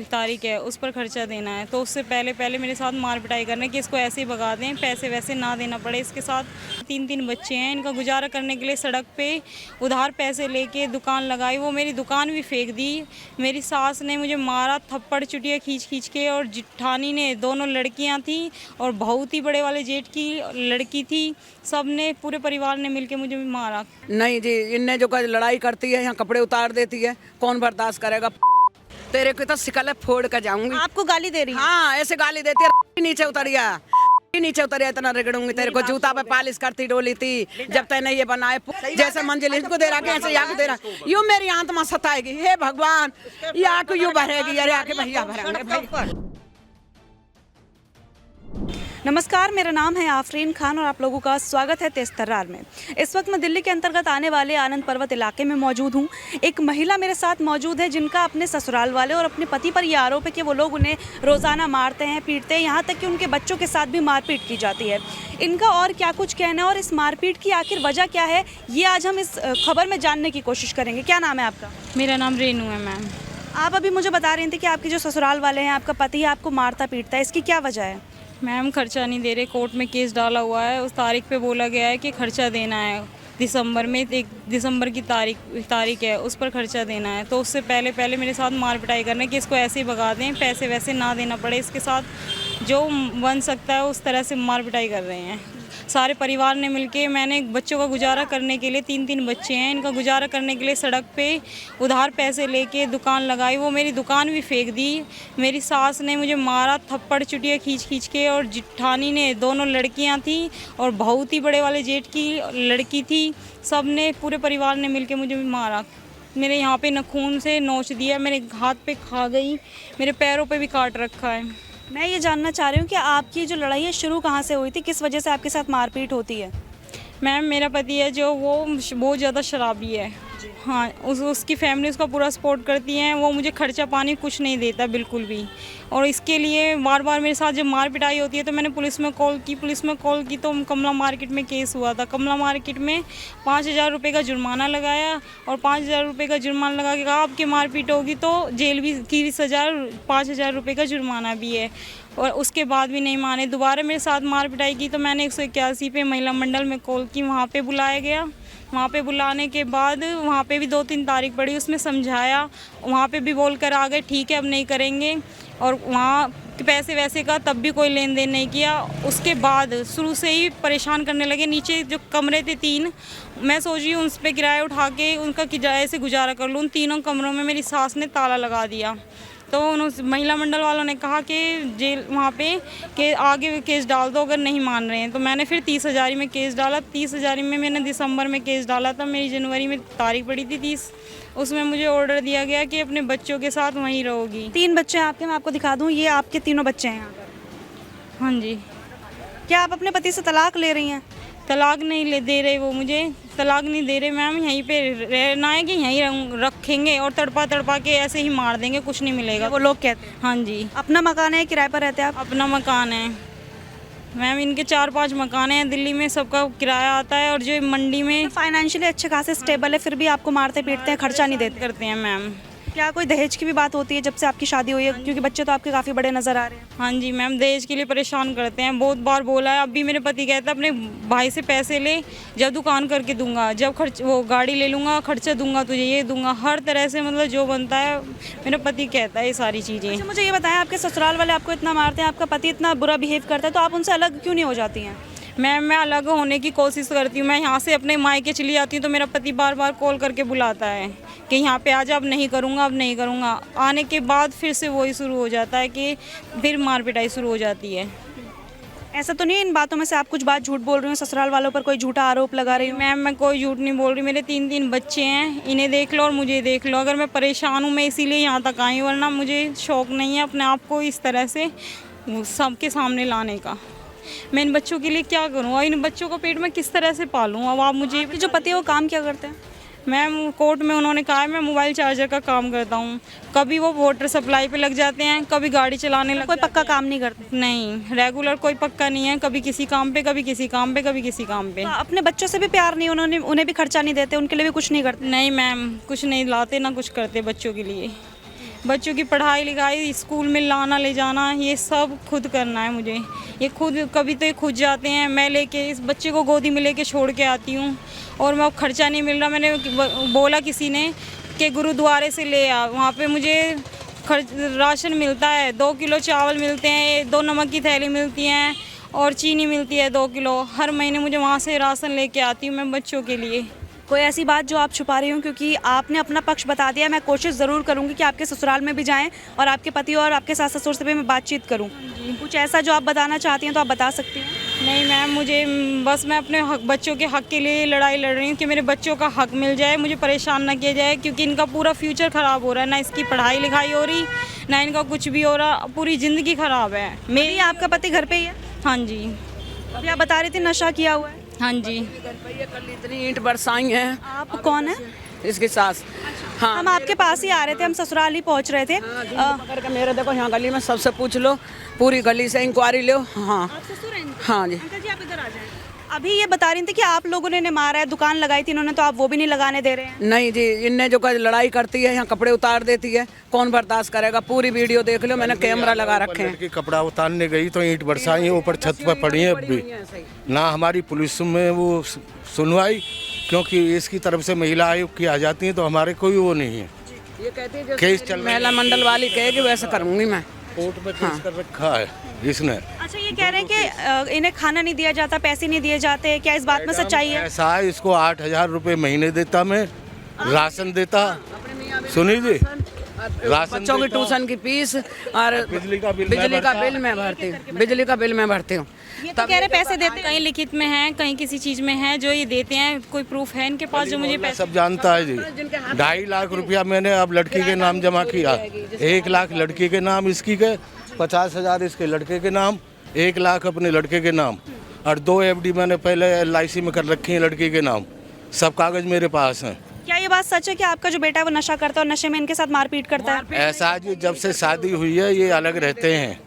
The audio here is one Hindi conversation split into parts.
तारीख है उस पर खर्चा देना है, तो उससे पहले मेरे साथ मार पिटाई करने कि इसको ऐसे ही भगा दें, पैसे वैसे ना देना पड़े। इसके साथ 3 बच्चे हैं, इनका गुजारा करने के लिए सड़क पे उधार पैसे लेके दुकान लगाई, वो मेरी दुकान भी फेंक दी। मेरी सास ने मुझे मारा, थप्पड़ चुटिया खींच के, और जिठानी ने, दोनों लड़कियां थी और बहुत ही बड़े वाले जेठ की लड़की थी, सब ने, पूरे परिवार ने मिलके मुझे मारा। नहीं जी, इनने जो लड़ाई करती है, यहाँ कपड़े उतार देती है, कौन बर्दाश्त करेगा। तेरे को तो शिकल फोड़ कर जाऊंगी। आपको गाली दे रही है? हाँ, ऐसे गाली देती है। नीचे उतरिया, नीचे उतरिया, इतना रगड़ूंगी तेरे को। जूता पे पालिश करती डोली थी जब तैने ये बनाए, जैसे मंजिल इसको दे रहा, ऐसे या को दे रहा। यूं मेरी आत्मा सताएगी, हे भगवान, या को यूं भरेगी, अरे आके भैया भरेंगे। नमस्कार, मेरा नाम है आफरीन खान और आप लोगों का स्वागत है तेज तर्रार में। इस वक्त मैं दिल्ली के अंतर्गत आने वाले आनंद पर्वत इलाके में मौजूद हूँ। एक महिला मेरे साथ मौजूद है जिनका अपने ससुराल वाले और अपने पति पर यह आरोप है कि वो लोग उन्हें रोज़ाना मारते हैं, पीटते हैं, यहाँ तक कि उनके बच्चों के साथ भी मारपीट की जाती है। इनका और क्या कुछ कहना है और इस मारपीट की आखिर वजह क्या है, ये आज हम इस खबर में जानने की कोशिश करेंगे। क्या नाम है आपका? मेरा नाम रेनू है मैम। आप अभी मुझे बता रही थी कि आपके जो ससुराल वाले हैं, आपका पति आपको मारता पीटता है, इसकी क्या वजह है? मैम खर्चा नहीं दे रहे, कोर्ट में केस डाला हुआ है, उस तारीख पे बोला गया है कि खर्चा देना है, दिसंबर में, 1 दिसंबर की तारीख है उस पर खर्चा देना है, तो उससे पहले मेरे साथ मार पिटाई करने कि इसको ऐसे ही भगा दें, पैसे वैसे ना देना पड़े। इसके साथ जो बन सकता है उस तरह से मार पिटाई कर रहे हैं। सारे परिवार ने मिलके, मैंने बच्चों का गुजारा करने के लिए, 3 बच्चे हैं, इनका गुजारा करने के लिए सड़क पे उधार पैसे लेके दुकान लगाई, वो मेरी दुकान भी फेंक दी। मेरी सास ने मुझे मारा, थप्पड़ चुटिया खींच के, और जिठानी ने, दोनों लड़कियां थी और बहुत ही बड़े वाले जेठ की लड़की थी, सब ने, पूरे परिवार ने मिलके मुझे मारा। मेरे यहाँ पे नखून से नोच दिया, मेरे हाथ पे खा गई, मेरे पैरों पे भी काट रखा है। मैं ये जानना चाह रही हूँ कि आपकी जो लड़ाई है शुरू कहाँ से हुई थी, किस वजह से आपके साथ मारपीट होती है? मैम मेरा पति है जो, वो बहुत ज़्यादा शराबी है। हाँ, उसकी फैमिली उसका पूरा सपोर्ट करती है, वो मुझे खर्चा पानी कुछ नहीं देता बिल्कुल भी, और इसके लिए बार बार मेरे साथ जब मार पिटाई होती है तो मैंने पुलिस में कॉल की तो कमला मार्केट में केस हुआ था। कमला मार्केट में 5,000 रुपये का जुर्माना लगाया, और 5,000 रुपये का जुर्माना लगा के कहा आपकी मारपीट होगी तो जेल भी की सज़ा, 5,000 रुपये का जुर्माना भी है, और उसके बाद भी नहीं माने। दोबारा मेरे साथ मार पिटाई की तो मैंने 181 पे महिला मंडल में कॉल की, वहाँ पे बुलाया गया। वहाँ पे बुलाने के बाद वहाँ पे भी 2-3 तारीख पड़ी, उसमें समझाया, वहाँ पे भी बोल कर आ गए ठीक है अब नहीं करेंगे, और वहाँ पैसे वैसे का तब भी कोई लेन देन नहीं किया। उसके बाद शुरू से ही परेशान करने लगे। नीचे जो कमरे थे 3, मैं सोच रही हूँ उस पर किराया उठा के उनका किराए से गुजारा कर लूँ। उन 3 कमरों में मेरी सास ने ताला लगा दिया, तो उन्होंने, महिला मंडल वालों ने कहा कि जेल वहाँ पे कि आगे केस डाल दो अगर नहीं मान रहे हैं, तो मैंने फिर 30,000 में केस डाला। 30,000 में मैंने दिसंबर में केस डाला था, मेरी जनवरी में तारीख पड़ी थी 30, उसमें मुझे ऑर्डर दिया गया कि अपने बच्चों के साथ वहीं रहोगी। 3 बच्चे हैं आपके, मैं आपको दिखा दूँ, ये आपके 3 बच्चे हैं यहाँ पर। हाँ जी। क्या आप अपने पति से तलाक ले रही हैं? तलाक नहीं दे रहे, वो मुझे तलाक नहीं दे रहे मैम। यहीं पे रहना है कि यहीं रखेंगे और तड़पा के ऐसे ही मार देंगे, कुछ नहीं मिलेगा, वो लोग कहते हैं। हाँ जी। अपना मकान है, किराए पर रहते हैं आप? अपना मकान है मैम, इनके 4-5 मकान हैं दिल्ली में, सबका किराया आता है, और जो मंडी में फाइनेंशियली अच्छे खासे स्टेबल है, फिर भी आपको मारते पीटते हैं, खर्चा नहीं देते करते हैं मैम। क्या कोई दहेज की भी बात होती है जब से आपकी शादी हुई है, क्योंकि बच्चे तो आपके काफ़ी बड़े नज़र आ रहे हैं? हाँ जी मैम, दहेज के लिए परेशान करते हैं, बहुत बार बोला है। अभी मेरे पति कहता है अपने भाई से पैसे ले, जब दुकान करके दूंगा, जब वो गाड़ी ले लूँगा, खर्चा दूंगा तुझे, ये दूंगा, हर तरह से मतलब जो बनता है मेरा पति कहता है ये सारी चीज़ें। अच्छा, मुझे ये बताएं, आपके ससुराल वाले आपको इतना मारते हैं, आपका पति इतना बुरा बिहेव करता है, तो आप उनसे अलग क्यों नहीं हो जाती हैं? मैं अलग होने की कोशिश करती हूँ। मैं यहाँ से अपने मायके चली जाती हूँ तो मेरा पति बार बार कॉल करके बुलाता है कि यहाँ पे आ जा, अब नहीं करूँगा। आने के बाद फिर से वही शुरू हो जाता है कि फिर मार पिटाई शुरू हो जाती है। ऐसा तो नहीं इन बातों में से आप कुछ बात झूठ बोल रही हो, ससुराल वालों पर कोई झूठा आरोप लगा रही हूँ? मैम मैं कोई झूठ नहीं बोल रही, मेरे 3 बच्चे हैं, इन्हें देख लो और मुझे देख लो। अगर मैं परेशान हूँ मैं इसीलिए यहाँ तक आई, वरना मुझे शौक़ नहीं है अपने आप को इस तरह से सबके सामने लाने का। मैं इन बच्चों के लिए क्या करूँ और इन बच्चों को पेट में किस तरह से पालूँ? अब आप मुझे, जो पति है वो काम क्या करते हैं? मैम कोर्ट में उन्होंने कहा है मैं मोबाइल चार्जर का काम करता हूँ। कभी वो वाटर सप्लाई पे लग जाते हैं, कभी गाड़ी चलाने लग कोई पक्का काम नहीं करते? नहीं, रेगुलर कोई पक्का नहीं है, कभी किसी काम पे, कभी किसी काम पे, कभी किसी काम पे। तो अपने बच्चों से भी प्यार नहीं, उन्हें भी खर्चा नहीं देते, उनके लिए भी कुछ नहीं करते? नहीं मैम, कुछ नहीं लाते ना कुछ करते बच्चों के लिए। बच्चों की पढ़ाई लिखाई, स्कूल में लाना ले जाना, ये सब खुद करना है मुझे। ये खुद, कभी तो ये खुद जाते हैं, मैं लेके इस बच्चे को गोदी में लेके छोड़ के आती हूँ। और मैं खर्चा नहीं मिल रहा, मैंने बोला किसी ने कि गुरुद्वारे से ले आ, वहाँ पे मुझे राशन मिलता है, 2 किलो चावल मिलते हैं, 2 नमक की थैली मिलती हैं और चीनी मिलती है 2 किलो। हर महीने मुझे वहाँ से राशन लेके आती हूँ मैं बच्चों के लिए। कोई ऐसी बात जो आप छुपा रही हूँ, क्योंकि आपने अपना पक्ष बता दिया। मैं कोशिश ज़रूर करूँगी कि आपके ससुराल में भी जाएं और आपके पति और आपके सास ससुर से भी मैं बातचीत करूँ। कुछ ऐसा जो आप बताना चाहती हैं तो आप बता सकती हैं। नहीं मैम, मुझे बस मैं अपने हक, बच्चों के हक के लिए लड़ाई लड़ रही हूँ कि मेरे बच्चों का हक मिल जाए, मुझे परेशान ना किया जाए, क्योंकि इनका पूरा फ्यूचर ख़राब हो रहा है। ना इसकी पढ़ाई लिखाई हो रही, ना इनका कुछ भी हो रहा, पूरी ज़िंदगी ख़राब है मेरी। आपका पति घर पे ही है? हाँ जी। अभी आप बता रही थी नशा किया हुआ है। हाँ जी। कल इतनी ईंट बरसाई हैं। आप कौन है? इसकी सास। हाँ, हम आपके पास ही आ रहे थे, हम ससुराल ही पहुंच रहे थे। पकड़ के मेरे देखो यहाँ गली में सबसे पूछ लो, पूरी गली से इंक्वायरी लो। हाँ आप ससुर हैं? हाँ जी। अंकल जी आप इधर आ जाएं। अभी ये बता रही थी कि आप लोगों ने मारा है, दुकान लगाई थी इन्होंने, तो आप वो भी नहीं लगाने दे रहे हैं? नहीं जी, इनने जो लड़ाई करती है, यहाँ कपड़े उतार देती है, कौन बर्दाश्त करेगा? पूरी वीडियो देख लो, मैंने कैमरा लगा रखे हैं। लड़की कपड़ा उतारने गई तो ईंट बरसाई है, ऊपर छत पर पड़ी है। अब भी ना हमारी पुलिस में वो सुनवाई, क्योंकि इसकी तरफ से महिला आयोग की आ जाती है तो हमारे कोई वो नहीं है। ये कहती है केस चल महिला मंडल वाली कहेगी वैसे करूंगी मैं। कोर्ट में केस कर रखा है इसने। अच्छा, ये कह रहे हैं कि इन्हें खाना नहीं दिया जाता, पैसे नहीं दिए जाते, क्या इस बात में सच्चाई है? ऐसा है, इसको 8,000 रुपये महीने देता मैं, राशन देता, सुनी जी, राशन बच्चों की ट्यूशन की फीस और बिजली का बिल मैं भरती हूँ। बिजली का बिल मैं भरती हूँ। ये तो कह रहे पैसे देते हैं। कहीं लिखित में है, कहीं किसी चीज़ में है जो ये देते हैं। कोई प्रूफ है इनके पास जो मुझे पैसे? सब जानता है जी। 2.5 लाख रुपया मैंने अब लड़की के नाम जमा किया। 1 लाख लड़की के नाम इसकी के, 50,000 इसके लड़के के नाम, 1 लाख अपने लड़के के नाम, और 2 FD मैंने पहले LIC में कर रखी है लड़की के नाम। सब कागज मेरे पास हैं। क्या ये बात सच है कि आपका जो बेटा है वो नशा करता है और नशे में इनके साथ मारपीट करता है? ऐसा जी, जब से शादी हुई है ये अलग रहते हैं।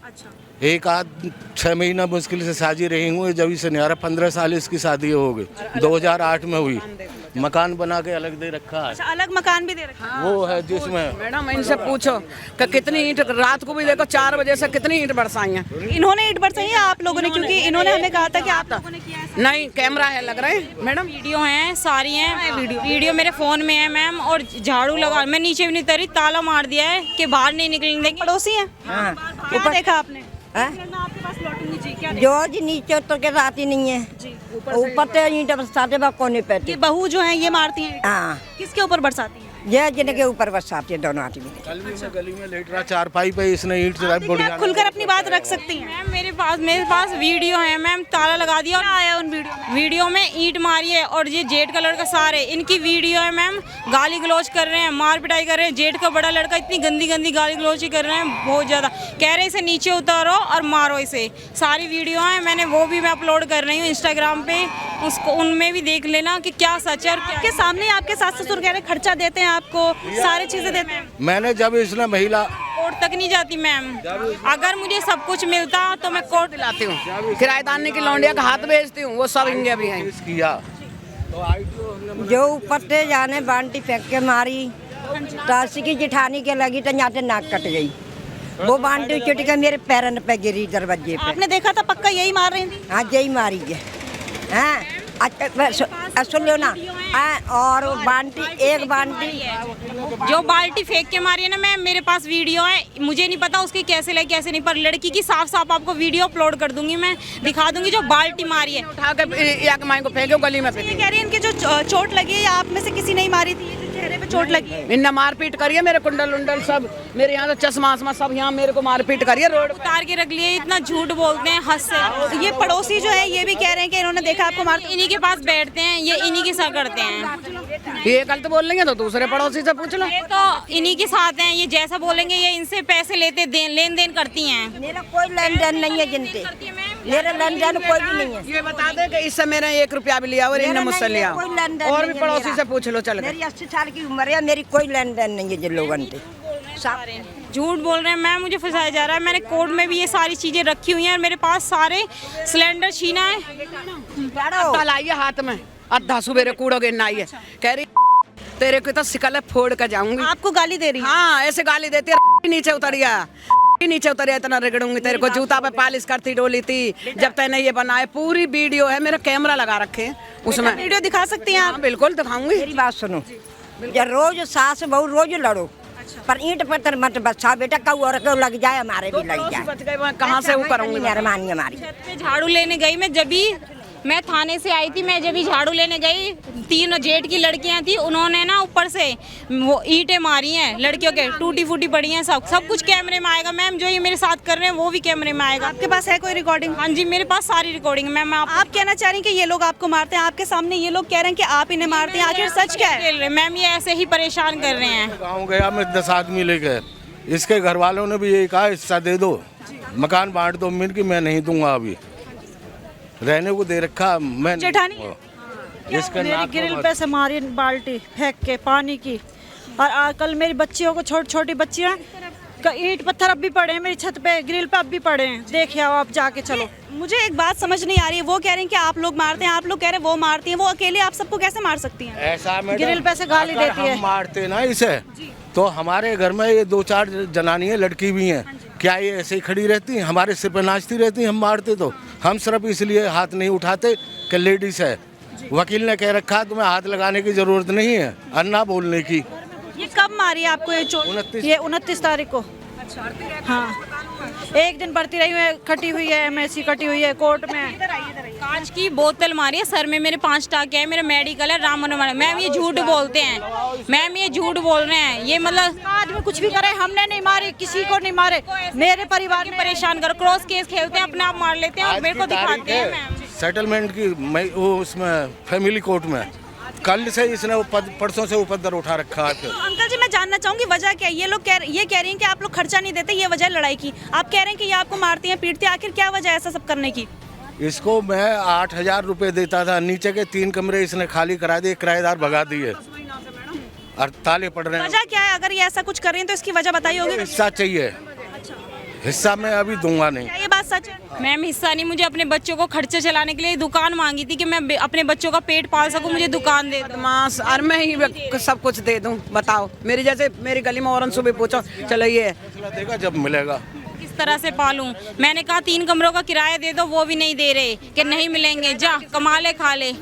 एक आध 6 महीना मुश्किल से शादी रही हूँ, जब से नहीं आ रहा। 15 साल इसकी शादी हो गई, 2008 में हुई। मकान बना के अलग दे रखा है। अच्छा, अलग मकान भी दे रखा है? वो है जिसमें। मैडम इनसे पूछो कि कितनी ईंट रात को भी देखो 4 बजे से कितनी ईंट बरसाई हैं। इन्होंने ईंट बरसाई है आप लोगों ने? क्योंकि इन्होंने हमें कहा था कि आप लोगों ने किया है। नहीं, कैमरा है लग रहे हैं मैडम। वीडियो हैं, सारी हैं वीडियो मेरे फ़ोन में है मैम। और झाड़ू लगा, मैं नीचे भी नहीं उतरी, ताला मार दिया है कि बाहर नहीं निकलने देंगे। पड़ोसी हैं? क्या देखा आपने? आपके पास लौटूंगी जी, क्या देखा? जो जी नीचे उतर के राती नहीं है जी। ऊपर से ईंट बरसाते वक्त कोने पे ये बहू जो है ये मारती हैं? हाँ, किसके ऊपर बरसाती हैं? ये जिनके ऊपर बरसाती है दोनों आदमी। गली में लेट रहा चारपाई पे, इसने ईंट से देखिए, आप खुलकर अपनी बात रख सकती हैं। मैम मेरे पास वीडियो है मैम, ताला लगा दिया। क्या आया उन वीडियो में ईंट मारी है और ये जेड कलर का सारे इनकी वीडियो है मैम। गाली गलौज कर रहे हैं, मार पिटाई कर रहे हैं। जेड का बड़ा लड़का इतनी गंदी गंदी गाली गलौज कर रहे हैं, बहुत ज़्यादा। कह रहे इसे नीचे उतारो और मारो इसे। सारी वीडियो है, मैंने वो भी मैं अपलोड कर रही हूँ इंस्टाग्राम पे, उसको उनमें भी देख लेना कि क्या सच है। आपके सामने आपके सास ससुर कह रहे खर्चा देते हैं आपको, सारी चीजें देते हैं। मैंने जब इसने महिला कोर्ट तक नहीं जाती मैम। अगर मुझे सब कुछ मिलता तो मैं कोर्ट दिलाती हूँ। किराएदार की लौंडिया का हाथ बेचती हूँ, वो सब इंडिया भी हैं। किया जो ऊपर से जाने बाल्टी फेंक के मारी, तासी की जिठानी के लगी तो यहाँ से नाक कट गई। वो बाल्टी चुट के मेरे पैरन पे गिरी दरवाजे पे। आपने देखा था? पक्का यही मार रही थी? हाँ, यही मारी है। हाँ, अच्छा सुन लो ना। और बाल्टी, एक बाल्टी जो बाल्टी फेंक के मारी है ना मैम, मेरे पास वीडियो है। मुझे नहीं पता उसकी कैसे लगी कैसे नहीं, पर लड़की की साफ साफ आपको वीडियो अपलोड कर दूंगी, मैं दिखा दूंगी जो बाल्टी मारी है। उठा के या के माई को फेंको गली में। ये कह रही है इनके जो चोट लगी है आप में से किसी ने ही मारी थी? चेहरे पे चोट लगी है? इनने मारपीट करी है, मेरे कुंडल उंडल सब, मेरे यहाँ तो चश्मा आसमा सब यहाँ मेरे को मारपीट करी है। रोड उतार के रख लिए, इतना झूठ बोलते हैं हद से। ये पड़ोसी जो है ये भी कह रहे हैं कि इन्होंने देखा आपको मारते। इन्हीं के पास बैठते हैं, ये इन्हीं के साथ करते हैं। ये गलत बोल रही है तो दूसरे पड़ोसी से पूछ लो। ये तो इन्हीं के साथ हैं, ये जैसा बोलेंगे ये इनसे पैसे लेते लेन देन करती हैं। मेरा कोई लेन देन नहीं है जिनसे, मेरा लेन देन कोई भी नहीं है। ये बता दे कि इससे मैंने 1 रुपया भी लिया और इनने मुझसे लिया। कोई लेन देन और नहीं भी है पड़ोसी मेरा। से पूछ लो चल के। मेरी 80 साल की उम्र है, मेरी कोई लेन देन नहीं है जिन लोगों से। झूठ बोल रहे हैं मैम, मुझे फंसाया जा रहा है। मैंने कोर्ट में भी ये सारी चीजें रखी हुई हैं और मेरे पास सारे सिलेंडर छीना है। लाई है हाथ में, अद्धा सुबेरे कूड़ो गिरना आई है। कह रही तेरे को तो शिकल फोड़ कर जाऊंगी। आपको गाली दे रही है? हाँ ऐसे गाली देती है, नीचे उतरिया, नीचे उतरिया, इतना रगड़ूंगी तेरे को, जूता पे पालिश करती डोली थी जब तैने ये बनाए। पूरी वीडियो है, मेरा कैमरा लगा रखे हैं उसमें। वीडियो दिखा सकती हैं आप? हाँ, बिल्कुल दिखाऊंगी। मेरी बात सुनो, या रोज सास बहू रोज लड़ो, पर ईंट पत्थर मत बचा बेटा, कऊ और कऊ लग जाए हमारे भी लग जाए। बच गए, मैं कहाँ से वो करूंगी? मेहरबानी हमारी। छत पे झाड़ू लेने गई मैं थाने से आई थी, मैं जब भी झाड़ू लेने गई, 3 जेठ की लड़कियां थी, उन्होंने ना ऊपर से वो ईंटें मारी हैं लड़कियों के, टूटी फूटी पड़ी हैं, सब कुछ कैमरे में आएगा मैम। जो ये मेरे साथ कर रहे हैं वो भी कैमरे में आएगा। आपके पास है कोई रिकॉर्डिंग? हाँ जी, मेरे पास सारी रिकॉर्डिंग है मैम। आप कहना चाह रही हैं कि ये लोग आपको मारते हैं, आपके सामने ये लोग कह रहे हैं कि आप इन्हें मारते हैं, आखिर सच क्या है? मैम ये ऐसे ही परेशान कर रहे हैं। गाँव गया मैं 10 आदमी लेकर, इसके घर वालों ने भी यही कहा हिस्सा दे दो, मकान बांट दो, मिल की मैं नहीं दूंगा, अभी रहने को दे रखा मैं। जेठानी इसका मेरी ग्रिल पे से मारी बाल्टी फेंक के पानी की, और कल मेरी बच्चियों को, छोटी छोटी बच्चियां का ईंट पत्थर अब भी पड़े हैं मेरी छत पे, ग्रिल पे अब भी पड़े हैं, देखिए आप जाके चलो। मुझे एक बात समझ नहीं आ रही है, वो कह रहे हैं कि आप लोग मारते हैं, आप लोग कह रहे हैं वो मारती हैं, वो अकेले आप सबको कैसे मार सकती हैं? ऐसा ग्रिल पे से गाली अगर देती है। हम मारते ना इसे, तो हमारे घर में ये 2-4 जनानियां लड़की भी हैं, क्या ये ऐसे ही खड़ी रहती हैं, हमारे सिर पे नाचती रहती हैं? हम मारते तो हम सिर्फ इसलिए हाथ नहीं उठाते कि लेडीज है। वकील ने कह रखा तुम्हें हाथ लगाने की जरूरत नहीं है, अन्ना बोलने की। ये कब मारी आपको ये चोट? 29 ये 29 तारीख को। हाँ, एक दिन बढ़ती रही है, खटी हुई है, MSc कटी हुई है कोर्ट में। कांच की बोतल मारी है सर में, मेरे 5 टाके हैं, मेरा मेडिकल है राम मनोहर। मैम ये झूठ बोलते हैं, मैम ये झूठ बोल रहे हैं, ये मतलब आदमी कुछ भी करे, हमने नहीं मारी, किसी को नहीं मारे, मेरे परिवार में परेशान करो, क्रॉस केस खेलते हैं, अपने आप मार लेते हैं और मेरे को दिखाते हैं मैम। सेटलमेंट की वो उसमें फैमिली कोर्ट में कल से इसने परसों से उपद्रव उठा रखा है। फिर अंकल जी मैं जानना चाहूंगी वजह क्या है? ये लोग ये कह रही हैं कि आप लोग खर्चा नहीं देते, ये वजह लड़ाई की। आप कह रहे हैं कि ये आपको मारती हैं पीटती हैं, आखिर क्या वजह है ऐसा सब करने की? इसको मैं 8,000 रुपए देता था, नीचे के 3 कमरे इसने खाली करा दिए, किराएदार भगा दिए और ताले पड़ रहे हैं। वजह क्या है? अगर ये ऐसा कुछ कर रही हैं तो इसकी वजह बताई होगी। हिस्सा चाहिए, हिस्सा मैं अभी दूंगा नहीं। क्या ये बात सच है? मैम हिस्सा नहीं, मुझे अपने बच्चों को खर्चे चलाने के लिए दुकान मांगी थी कि मैं अपने बच्चों का पेट पाल सकूं, मुझे दुकान दे दो। मांस और मैं ही सब कुछ दे दूं, बताओ। मेरी जैसे मेरी गली में औरन सुबह पूछो, चलो ये देगा जब मिलेगा। किस तरह से पालूं? मैंने कहा 3 कमरों का किराया दे दो, वो भी नहीं दे रहे कि नहीं मिलेंगे, जा कमा ले खा ले।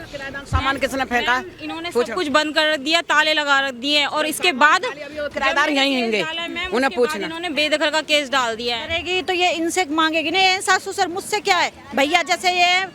सामान किसने फेंका? इन्होंने सब कुछ बंद कर दिया, ताले लगा रख दिए और इसके बाद किराएदार यहीं होंगे, उन्हें पूछना। इन्होंने बेदखल का केस डाल दिया है। करेगी तो ये इनसे मांगेगी नहीं, सासू सर मुझसे क्या है भैया, जैसे ये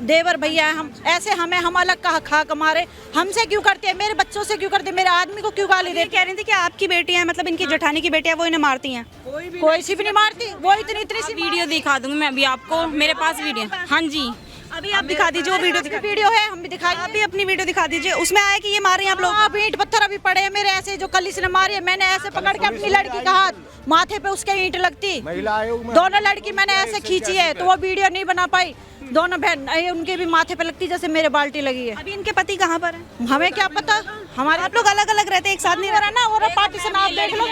देवर भैया है, हम ऐसे हम अलग का खा कमारे, हमसे क्यों करते हैं, मेरे बच्चों से क्यों करते हैं, मेरे आदमी को क्यों गाली देते? कह रही थी कि आपकी बेटी है, मतलब इनकी जेठानी की बेटी है, वो इन्हें मारती हैं। कोई सी भी नहीं मारती, वो इतनी सी वीडियो दिखा दूंगी मैं अभी आपको, मेरे पास वीडियो। हाँ जी, अभी आप दिखा दीजिए वो वीडियो है, हम भी दिखाएंगे। आप भी अपनी वीडियो दिखा दीजिए, उसमें आया कि ये मार रही हैं आप लोग। आप ईंट पत्थर अभी पड़े हैं मेरे, ऐसे जो कल इसने मारी है, मैंने ऐसे पकड़ के अपनी लड़की का हाथ, माथे पे उसके ईंट लगती, महिला आयोग में दोनों लड़की मैंने ऐसे खींची है, तो वो वीडियो नहीं बना पाई। दोनों बहन उनके भी माथे पे लगती जैसे मेरे बाल्टी लगी है। अभी इनके पति कहाँ पर हैं? हमें क्या पता, हमारे आप लोग अलग अलग रहते हैं, एक साथ नहीं रह ना, और पार्टी से आप देख लो।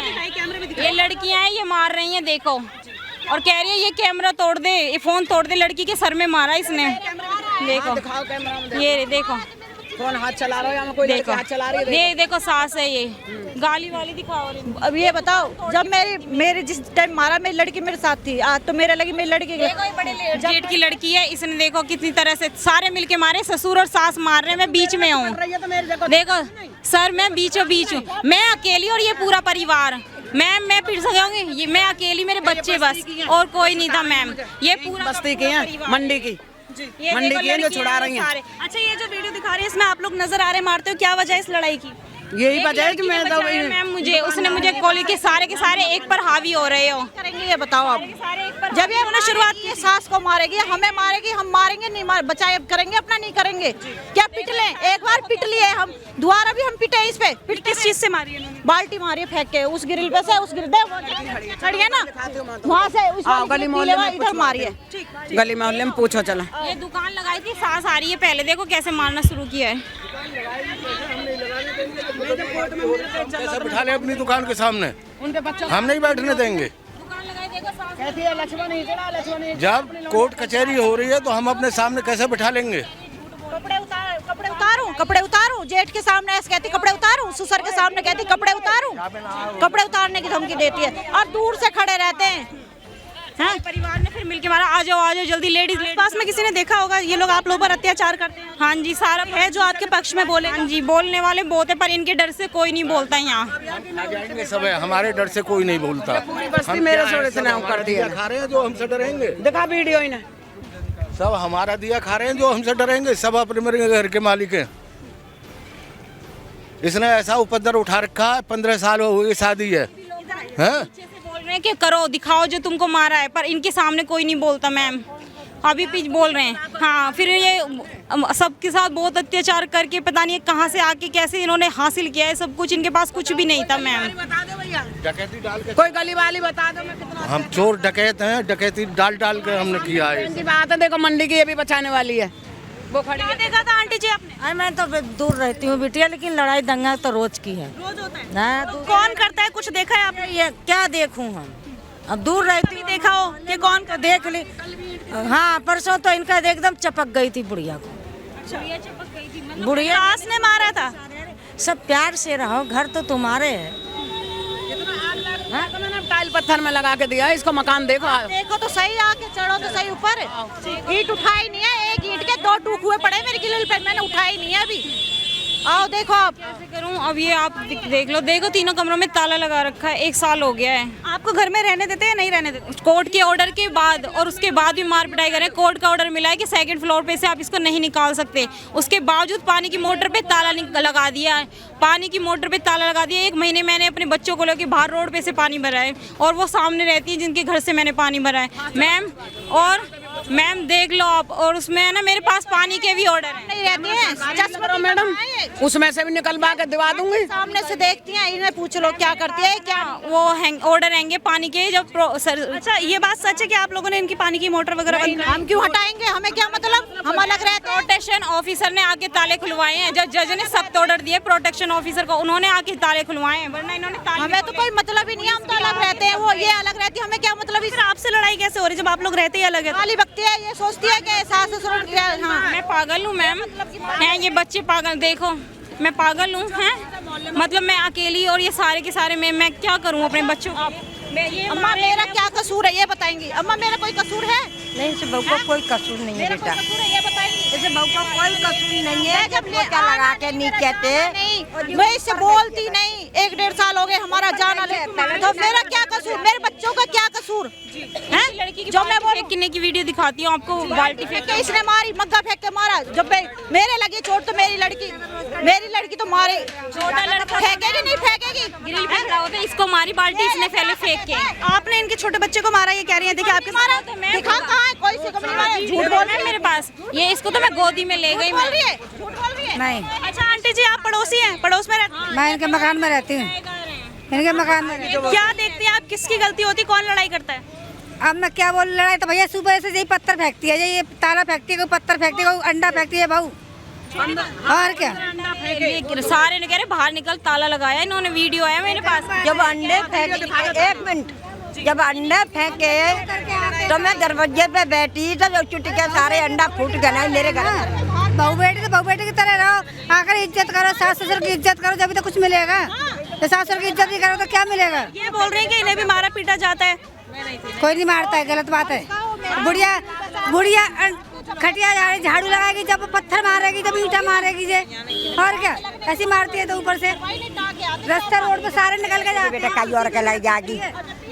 ये लड़कियां हैं, ये मार रही हैं, देखो, और कह रही है ये कैमरा तोड़ दे, ये फोन तोड़ दे। लड़की के सर में मारा इसने, देखो ये देखो कौन हाथ चला रहा है, या कोई लड़की हाथ चला रही है? ये देखो सास है, ये गाली वाली दिखाओ। अब ये बताओ, जब मेरी जिस टाइम मारा मेरी लड़की मेरे साथ थी, आज तो मेरे लगी मेरी लड़की जेठ की लड़की है, इसने देखो कितनी तरह से सारे मिलके मारे, ससुर और सास मार रहे हैं, मैं बीच में हूँ। देखो सर, मैं बीचों बीच हूँ, मैं अकेली और ये पूरा परिवार। मैम मैं पिट सकूंगी, ये मैं अकेली, मेरे बच्चे बस, और कोई नहीं था मैम। ये पूरा बस्ती की है, मंडी की, मंडी की है जो छुड़ा रही हैं। अच्छा, ये जो वीडियो दिखा रही है इसमें आप लोग नजर आ रहे मारते हो, क्या वजह है इस लड़ाई की? यही वजह है कि मैं तो मैम मुझे उसने मुझे कॉलेज के सारे एक पर हावी हो रहे हो। करेंगे ये बताओ आप? जब ये उन्होंने शुरुआत की, सास को मारेगी, हमें मारेगी, हम मारेंगे नहीं, बचाए करेंगे अपना, नहीं करेंगे क्या? पिट लें, एक बार पिट लिए हम, दोबारा भी हम पिटे इस पे। पिट किस चीज से मारी है इन्होंने? बाल्टी मारी फेंक के, उस ग्रिल पे से, उस ग्रिल खड़ी है ना, वहाँ से गली मोहल्ले में इधर मारी है। गली मोहल्ले में पूछो चला। ये दुकान लगाई थी, सास आ रही है, पहले देखो कैसे मारना शुरू किया है। कैसे बिठा ले अपनी दुकान के सामने, हम नहीं बैठने देंगे। जब कोर्ट कचहरी हो रही है तो हम अपने सामने कैसे बिठा लेंगे? कपड़े उतारो, कपड़े उतारूं, जेठ के सामने ऐसे कहती कपड़े उतारूं, ससुर के सामने कहती कपड़े उतारूं, कपड़े उतारने की धमकी देती है और दूर से खड़े रहते हैं। परिवार ने फिर मिलके मारा, आ जाओ जल्दी, लेडीज पास में किसी ने देखा होगा ये लोग आप लोगों पर अत्याचार करते हैं? हाँ जी, सारा है जो आपके पक्ष में बोले? हाँ जी, बोलने वाले बहुत है पर इनके डर से कोई नहीं बोलता यहाँ। आ जाएंगे सब है, हमारे डर से कोई नहीं बोलता। बस्ती मेरे से इतना कर दिया, खा रहे हैं जो हमसे डरेंगे। दिखा वीडियो इन्हें, सब हमारा दिया खा रहे हैं जो हमसे डरेंगे। सब अपने मेरे घर के मालिक हैं। इसने ऐसा उपद्रव उठा रखा है, 15 साल हो गए शादी है। बोल रहे हैं कि करो, दिखाओ जो तुमको मारा है, पर इनके सामने कोई नहीं बोलता मैम। अभी पीछ बोल रहे हैं। हाँ, फिर ये सबके साथ बहुत अत्याचार करके पता नहीं कहाँ से आके कैसे इन्होंने हासिल किया है सब कुछ। इनके पास कुछ भी नहीं था मैम। डकैती डाल के, कोई गली वाली बता दो, मैं कितना हम चोर डकैत हैं, डकैती डाल के हमने किया है। की बात है। देखो मंडी की ये भी बचाने वाली है, वो खड़ी क्या देखा था आंटी जी आपने? अरे मैं तो दूर रहती हूँ बिटिया, लेकिन लड़ाई दंगा तो रोज की है। रोज होता है? हाँ, कौन करता है, कुछ देखा है आपने? ये क्या देखूं हम, अब दूर रहती हूँ। देखा हो कि कौन तो देख ली। हाँ, परसों तो इनका एकदम चपक गई थी बुढ़िया को। बुढ़िया सास ने मारा था? सब प्यार से रहो, घर तो तुम्हारे है। टाइल पत्थर में लगा के दिया है, इसको मकान देखो। देखो तो सही, आके चढ़ो तो सही ऊपर। ईंट उठाई नहीं है, एक ईंट के 2 टूक हुए पड़े मेरे गिल पे, मैंने उठाई नहीं है अभी। आओ देखो आप। कैसे करूं अब ये आप देख लो, देखो तीनों कमरों में ताला लगा रखा है, 1 साल हो गया है। आपको घर में रहने देते हैं नहीं रहने देते? कोर्ट के ऑर्डर के बाद और उसके बाद भी मार पिटाई कर रहे हैं। कोर्ट का ऑर्डर मिला है कि 2nd फ्लोर पे से आप इसको नहीं निकाल सकते, उसके बावजूद पानी की मोटर पे ताला लगा दिया है। पानी की मोटर पे ताला लगा दिया। 1 महीने मैंने अपने बच्चों को लेकर बाहर रोड पे से पानी भरा है और वो सामने रहती है जिनके घर से मैंने पानी भरा है मैम। और मैम देख लो आप, और उसमें है ना मेरे पास पानी के भी ऑर्डर है। नहीं रहती है चश्मा मैडम, उसमें से भी निकलवा के दिवा दूंगी। सामने से देखती हैं, इन्हें पूछ लो क्या करती है क्या। वो ऑर्डर रहेंगे पानी के जब अच्छा, ये बात सच है कि आप लोगों ने इनकी पानी की मोटर वगैरह बंद हम क्यों हटाएंगे, हमें क्या मतलब, हम अलग रहते हैं। प्रोटेक्शन ऑफिसर ने आके ताले खुलवाए हैं। जज ने सख्त ऑर्डर दिए प्रोटेक्शन ऑफिसर को, उन्होंने आके ताले खुलवाए हैं, वरना इन्होंने ताले। हमें तो कोई मतलब ही नहीं है, हम तो अलग रहते हैं, वो ये अलग रहती है, हमें क्या मतलब। फिर आपसे लड़ाई कैसे हो रही है जब आप लोग रहते ही अलग है? गाली बकती है, ये सोचती है कि सास ससुर। हाँ, मैं पागल हूँ मैम, हैं ये बच्चे पागल। देखो मैं पागल हूँ, हैं मतलब मैं अकेली और ये सारे के सारे मैं क्या करूँ अपने बच्चों को। अम्मा मेरा क्या कसूर है ये बताएंगी? अम्मा मेरा कोई कसूर है? नहीं, इसे बहू का कोई कसूर नहीं है बेटा, कसूर है ये बताएंगी? इसे बहू का कोई कसूर नहीं है। जब पोछा लगा के नहीं कहते। नहीं, मैं इससे बोलती नहीं, 1-1.5 साल हो गए हमारा जाना, तो मेरा क्या कसूर, मेरे बच्चों का क्या कसूर है? लड़की की जो मैं बोल फेंकने की वीडियो दिखाती हूँ आपको, बाल्टी फेंक के। इसने मारी, मग्गा फेंक के मारा। जब मेरे लगी चोट तो मेरी लड़की तो मारे। छोटा लड़का फेंकेगी नहीं फेंकेगी, ग्रिल पे खड़ा होता है, इसको मारी बाल्टी इसने पहले फेंक के। आपने इनके छोटे बच्चे को मारा, ये कह रही है। देखिए आपके मारा तो मैं दिखा कहाँ है, कोई से नहीं मारा। झूठ बोल रही है मेरे पास, ये इसको तो मैं गोदी में ले गई। बोल रही है, झूठ बोल रही है। नहीं, अच्छा आंटी जी, आप पड़ोसी हैं, पड़ोस में रहते हैं? मैं इनके मकान में रहती हूँ, इनके मकान में। क्या देखते हैं आप, किसकी गलती होती, कौन लड़ाई करता है? अब मैं क्या बोल रहा है, तो भैया सुबह से यही पत्थर फेंकती है, ये ताला फेंकती है, कोई पत्थर फेंकती है, कोई अंडा फेंकती है बहू। और क्या, सारे ने कह रहे बाहर निकल, ताला लगाया इन्होंने, वीडियो है मेरे पास। जब अंडे फेंके, 1 मिनट, जब अंडे फेंके तो मैं दरवाजे पे बैठी तो जो चुटके सारे अंडा फूट गए ना मेरे घर। बहू बेटी की तरह रहो, आकर इज्जत करो, सास ससुर की इज्जत करो, जब तक कुछ मिलेगा। तो सास ससुर की इज्जत नहीं करो तो क्या मिलेगा? ये बोल रहे हैं कि इन्हें भी मारा पीटा जाता है। कोई नहीं मारता है, गलत बात है। बुढ़िया खटिया जा रही, झाड़ू लगाएगी, जब पत्थर मारेगी, जब ईंटा मारेगी जे, और क्या ऐसी मारती है। तो ऊपर से रास्ता रोड पे सारे निकल के जाते बेटा, कहीं और के लग जाएगी।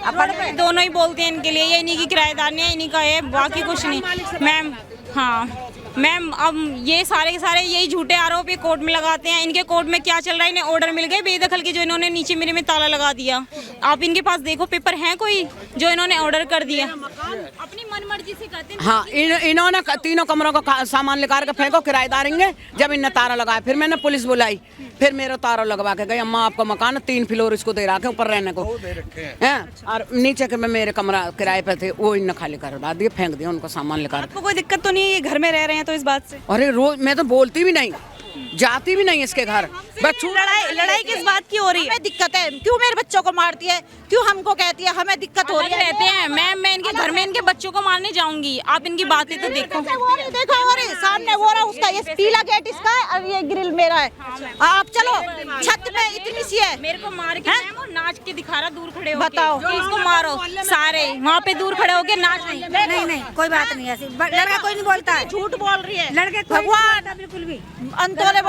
अपन दोनों ही बोलते हैं इनके लिए, ये इन्हीं की किराएदार नहीं है, इन्हीं का है, बाकी कुछ नहीं मैम। हाँ मैम, अब ये सारे के सारे यही झूठे आरोप ये कोर्ट में लगाते हैं। इनके कोर्ट में क्या चल रहा है, इन्हें ऑर्डर मिल गए बेदखल के, जो इन्होंने नीचे मेरे में ताला लगा दिया। आप इनके पास देखो पेपर है कोई जो इन्होंने ऑर्डर कर दिया, अपनी मनमर्जी से करते हैं। हाँ, इन्होंने तीनों कमरों का सामान निकाल के फेंको, किराएदार इंगे। जब इनने तारा लगाया, फिर मैंने पुलिस बुलाई, फिर मेरा तारा लगवा के गई। अम्मा आपका मकान 3 फ्लोर इसको दे रखे ऊपर रहने को हैं, और नीचे के मेरे कमरा किराए पे थे, वो इन्हें खाली करवा दिए, फेंक दिया उनको सामान लेकर। आपको कोई दिक्कत तो नहीं है, ये घर में रह रहे हैं तो इस बात से? अरे रोज मैं तो बोलती भी नहीं, जाती भी नहीं इसके घर। बच्चों लड़ाई किस बात की हो रही है? हमें दिक्कत है, क्यों मेरे बच्चों को मारती है, क्यों हमको कहती है, हमें दिक्कत हो रही है। रहते हैं मैम, मैं इनके घर में इनके बच्चों को मारने जाऊंगी, आप इनकी बातें तो देखो। देखो हो रही सामने वो रहा उसका, ये पीला गेट इसका है और ये ग्रिल मेरा है। आप चलो, छत में इतनी सी है। मेरे को मार के मैम और नाच के दिखा रहा दूर खड़े होके। बताओ। कि इसको मारो सारे, वहाँ पे दूर खड़े होके नाच रही है। नहीं नहीं कोई बात नहीं ऐसी, लड़का कोई नहीं बोलता है, झूठ बोल रही है लड़के भगवान बिल्कुल भी। अंतोले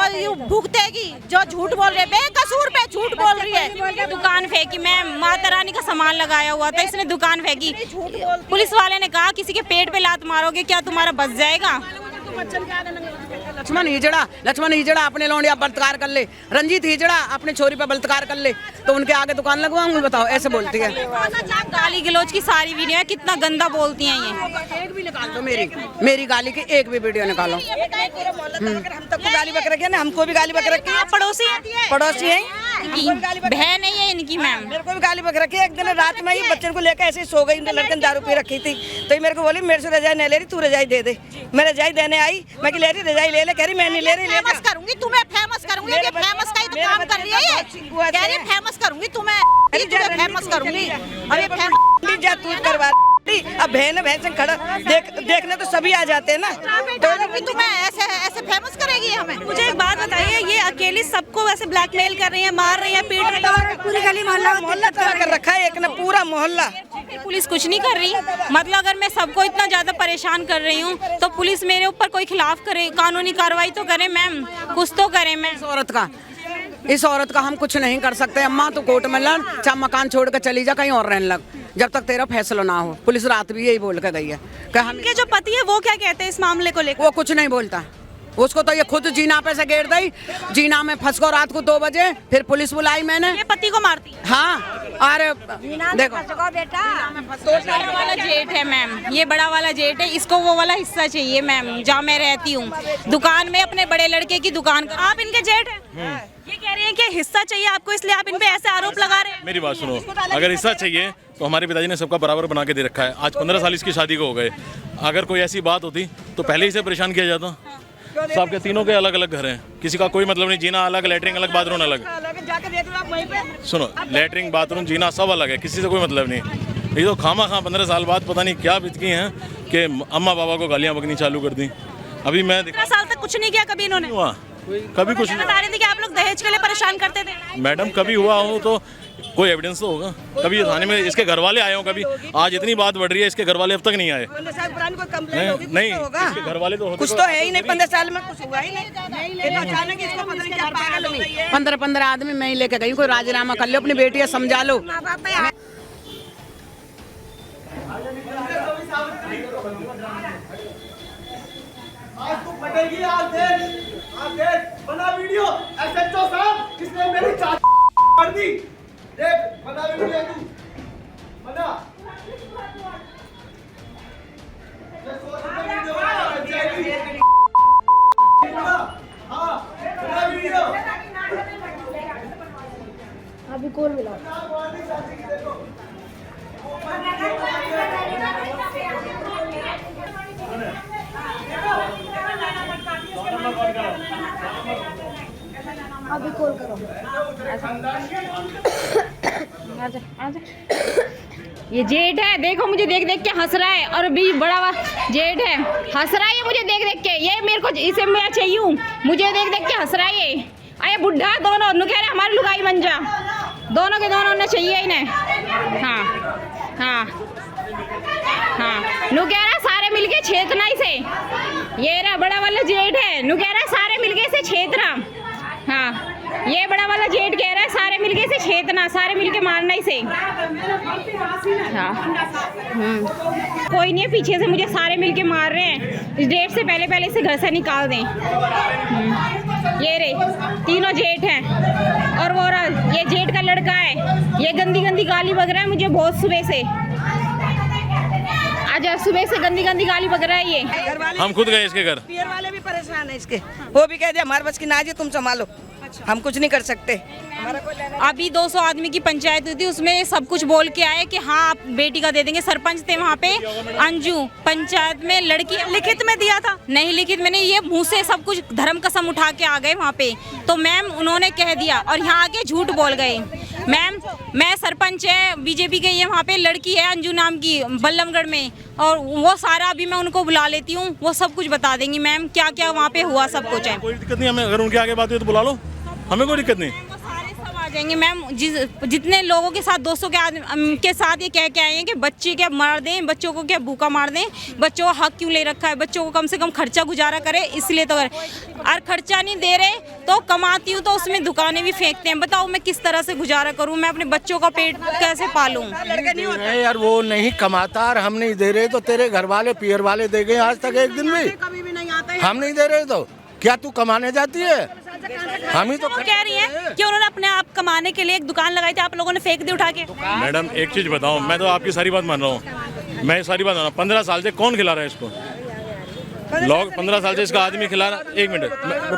भुगतेगी जो झूठ बोल रही है, बेकसूर पे झूठ बोल रही है। दुकान फेंकी मैम, माता रानी का सामान लगाया हुआ था, इसने दुकान फेंकी। पुलिस वाले ने कहा किसी के पेट पे लात मारोगे क्या तुम्हारा बच जाएगा। लक्ष्मण हिजड़ा अपने लौंडिया बलात्कार कर ले, रंजीत हिजड़ा अपने छोरी पे बलात्कार कर ले, तो उनके आगे दुकान लगवाऊंगी। बताओ, ऐसे बोलती है। गाली गलौज की सारी वीडियो है, कितना गंदा बोलती हैं ये। एक भी निकाल दो मेरी गाली की एक भी वीडियो निकालो। हम तक को गाली बक रखी है ना, हमको भी गाली बक रखी है। पड़ोसी है बहन नहीं है इनकी मैम। मेरे को भी गाली बक रखी है। एक दिन रात में ही बच्चे को लेकर ऐसे ही सो गई, लड़के ने दारू पी रखी थी, तो ये मेरे को बोली मेरे से रजाई नहीं ले रही, तू रजाई दे दे। मैं रजाई देने आई, मैं ले रही रजाई ले ले, कह रही मैं नहीं ले रही। फेमस करूंगी तुम्हें, फेमस करूंगी। ये फेमस का ही तो काम कर रही है ये, कह रही है फेमस करूंगी तुम्हें, फेमस करूंगी। अब ये फेमस जा तू करवा। अब बहन से खड़ा देखने तो सभी आ जाते हैं ना, तो तुम्हें ऐसे फेमस करेगी हमें। मुझे एक बात बताइए, ये अकेली सबको वैसे ब्लैकमेल कर रही है, मार रही है, पीट रही है? पूरी गली मोहल्ला कर रखा है एक ना पूरा मोहल्ला। पुलिस कुछ नहीं कर रही। मतलब अगर मैं सबको इतना ज्यादा परेशान कर रही हूँ तो पुलिस मेरे ऊपर कोई खिलाफ करे, कानूनी कार्रवाई तो करे मैम, कुछ तो करे मैम। इस औरत का हम कुछ नहीं कर सकते। अम्मा तो कोर्ट में लड़, चाहे मकान छोड़ कर चली जा, कहीं और रहने लग, जब तक तेरा फैसला ना हो। पुलिस रात भी यही बोल के गई है कि हम इनके जो पति है वो क्या कहते हैं इस मामले को लेकर? वो कुछ नहीं बोलता। उसको तो ये खुद जीना पे से घेर दी, जीना में फंस को रात को 2 बजे, फिर पुलिस बुलाई मैंने। ये पति को मारती है? हाँ, अरे देखो बेटा बड़ा वाला जेठ है मैम, ये बड़ा वाला जेठ है, इसको वो वाला हिस्सा चाहिए मैम जहाँ मैं रहती हूँ, दुकान में अपने बड़े लड़के की दुकान। आप इनके जेठ हैं? ये कह रही हैं कि हिस्सा चाहिए आपको, इसलिए आप इन पे ऐसे आरोप लगा रहे हैं। मेरी बात सुनो, अगर हिस्सा चाहिए तो हमारे पिताजी ने सबका बराबर बना के दे रखा है। आज 15 साल इसकी शादी को हो गए। अगर कोई ऐसी बात होती तो पहले ही से परेशान किया जाता। सबके तीनों के अलग अलग घर हैं, किसी का कोई मतलब नहीं, जीना अलग, लेटरिन अलग, बाथरूम अलग। सुनो, लेटरिन बाथरूम जीना सब अलग है, किसी से कोई मतलब नहीं। ये तो खामा 15 साल बाद पता नहीं क्या बीत गई हैं कि अम्मा बाबा को गालियाँ बकनी चालू कर दी। अभी मैं 15 साल तक कुछ नहीं किया कभी इन्होंने? हुआ कभी कुछ नहीं। बता रही थी कि आप लोग दहेज के लिए परेशान करते थे। मैडम कभी हुआ हो तो कोई एविडेंस तो होगा। कभी ये थाने में इसके घर वाले आए हो, कभी आज इतनी बात बढ़ रही है, इसके घर वाले अब तक नहीं आए। नहीं, इसके घर वाले तो कुछ तो है ही नहीं। 15 साल में कुछ हुआ ही नहीं। अचानक इसको पता नहीं क्या पागल हो गई। 15 आदमी मैं ही लेके गई, कोई राजीनामा कर लो, अपनी बेटी समझा लो। बना वीडियो एसएचओ साहब, इसने मेरी चाची मार दी। देख बना वीडियो तू बना। हाँ बना वीडियो। अभी कॉल मिला। अभी कॉल करो। ये जेठ है, देखो मुझे देख देख के हंस रहा है, और अभी बड़ा वाला जेठ है, हंस रहा है ये मुझे देख देख के। ये मेरे को इसे मैं चाहिए हूँ, मुझे देख देख के हंस रहा है ये। अरे बुढ़ा दोनों नु कह रहे हमारी लुगाई बन जा, दोनों के दोनों ने चाहिए इन्हें। हाँ हाँ हाँ, नु कह रहा सारे मिलके छेतना ही से। ये रहा बड़ा वाला जेठ है, नु कह रहा सारे मिलके से छेतना। हाँ, ये बड़ा वाला जेठ कह रहा है सारे मिलके से छेतना, सारे मिलके मारना ही से। हाँ कोई नहीं है, पीछे से मुझे सारे मिलके मार रहे हैं। इस डेट से पहले पहले से घर से निकाल दें। ये रे तीनों जेठ हैं, और वो रहा ये जेठ का लड़का है, ये गंदी गंदी गाली बक रहा है मुझे बहुत सुबह से। आज सुबह से गंदी गंदी गाली बक रहा है ये। हम खुद गए इसके घर। पियर वाले भी परेशान है इसके, वो भी कह दिया हमारे बस की ना जी, तुम संभालो। हम कुछ नहीं कर सकते। अभी 200 आदमी की पंचायत हुई थी, उसमें सब कुछ बोल के आए कि हाँ आप बेटी का दे देंगे। सरपंच थे वहाँ पे अंजू, पंचायत में लड़की लिखित में दिया था? नहीं, लिखित में नहीं, ये मुंह से सब कुछ धर्म कसम उठा के आ गए वहाँ पे। तो मैम उन्होंने कह दिया और यहाँ आके झूठ बोल गए। मैम मैं सरपंच है बीजेपी के, ये वहाँ पे लड़की है अंजू नाम की बल्लभगढ़ में, और वो सारा अभी मैं उनको बुला लेती हूँ, वो सब कुछ बता देंगी मैम क्या क्या वहाँ पे हुआ, सब कुछ है। कोई दिक्कत नहीं, हमें अगर उनके आगे बात हुई तो बुला लो, हमें कोई दिक्कत नहीं। जाएंगे मैम। जितने लोगों के साथ 200 के साथ ये कह के आए हैं कि बच्चे क्या मार दें, बच्चों को क्या भूखा मार दें, बच्चों को हक क्यों ले रखा है, बच्चों को कम से कम खर्चा गुजारा करे इसलिए तो करे। और खर्चा नहीं दे रहे तो कमाती हूँ तो उसमें दुकानें भी फेंकते हैं। बताओ मैं किस तरह से गुजारा करूँ, मैं अपने बच्चों का पेट कैसे पालूँ? यार वो नहीं कमाता और हम नहीं दे रहे तो तेरे घर वाले पियर वाले दे गए आज तक एक दिन भी? हम नहीं दे रहे तो क्या तू कमाने जाती है? हम ही तो कह रही हैं कि उन्होंने अपने आप कमाने के लिए एक दुकान लगाई थी, आप लोगों ने फेंक दी उठा के। मैडम एक चीज़ बताओ, मैं तो आपकी सारी बात मान रहा हूँ, मैं सारी बात मान रहा हूँ। 15 साल से कौन खिला रहा है इसको? लोग 15 साल से इसका आदमी खिला रहा। एक मिनट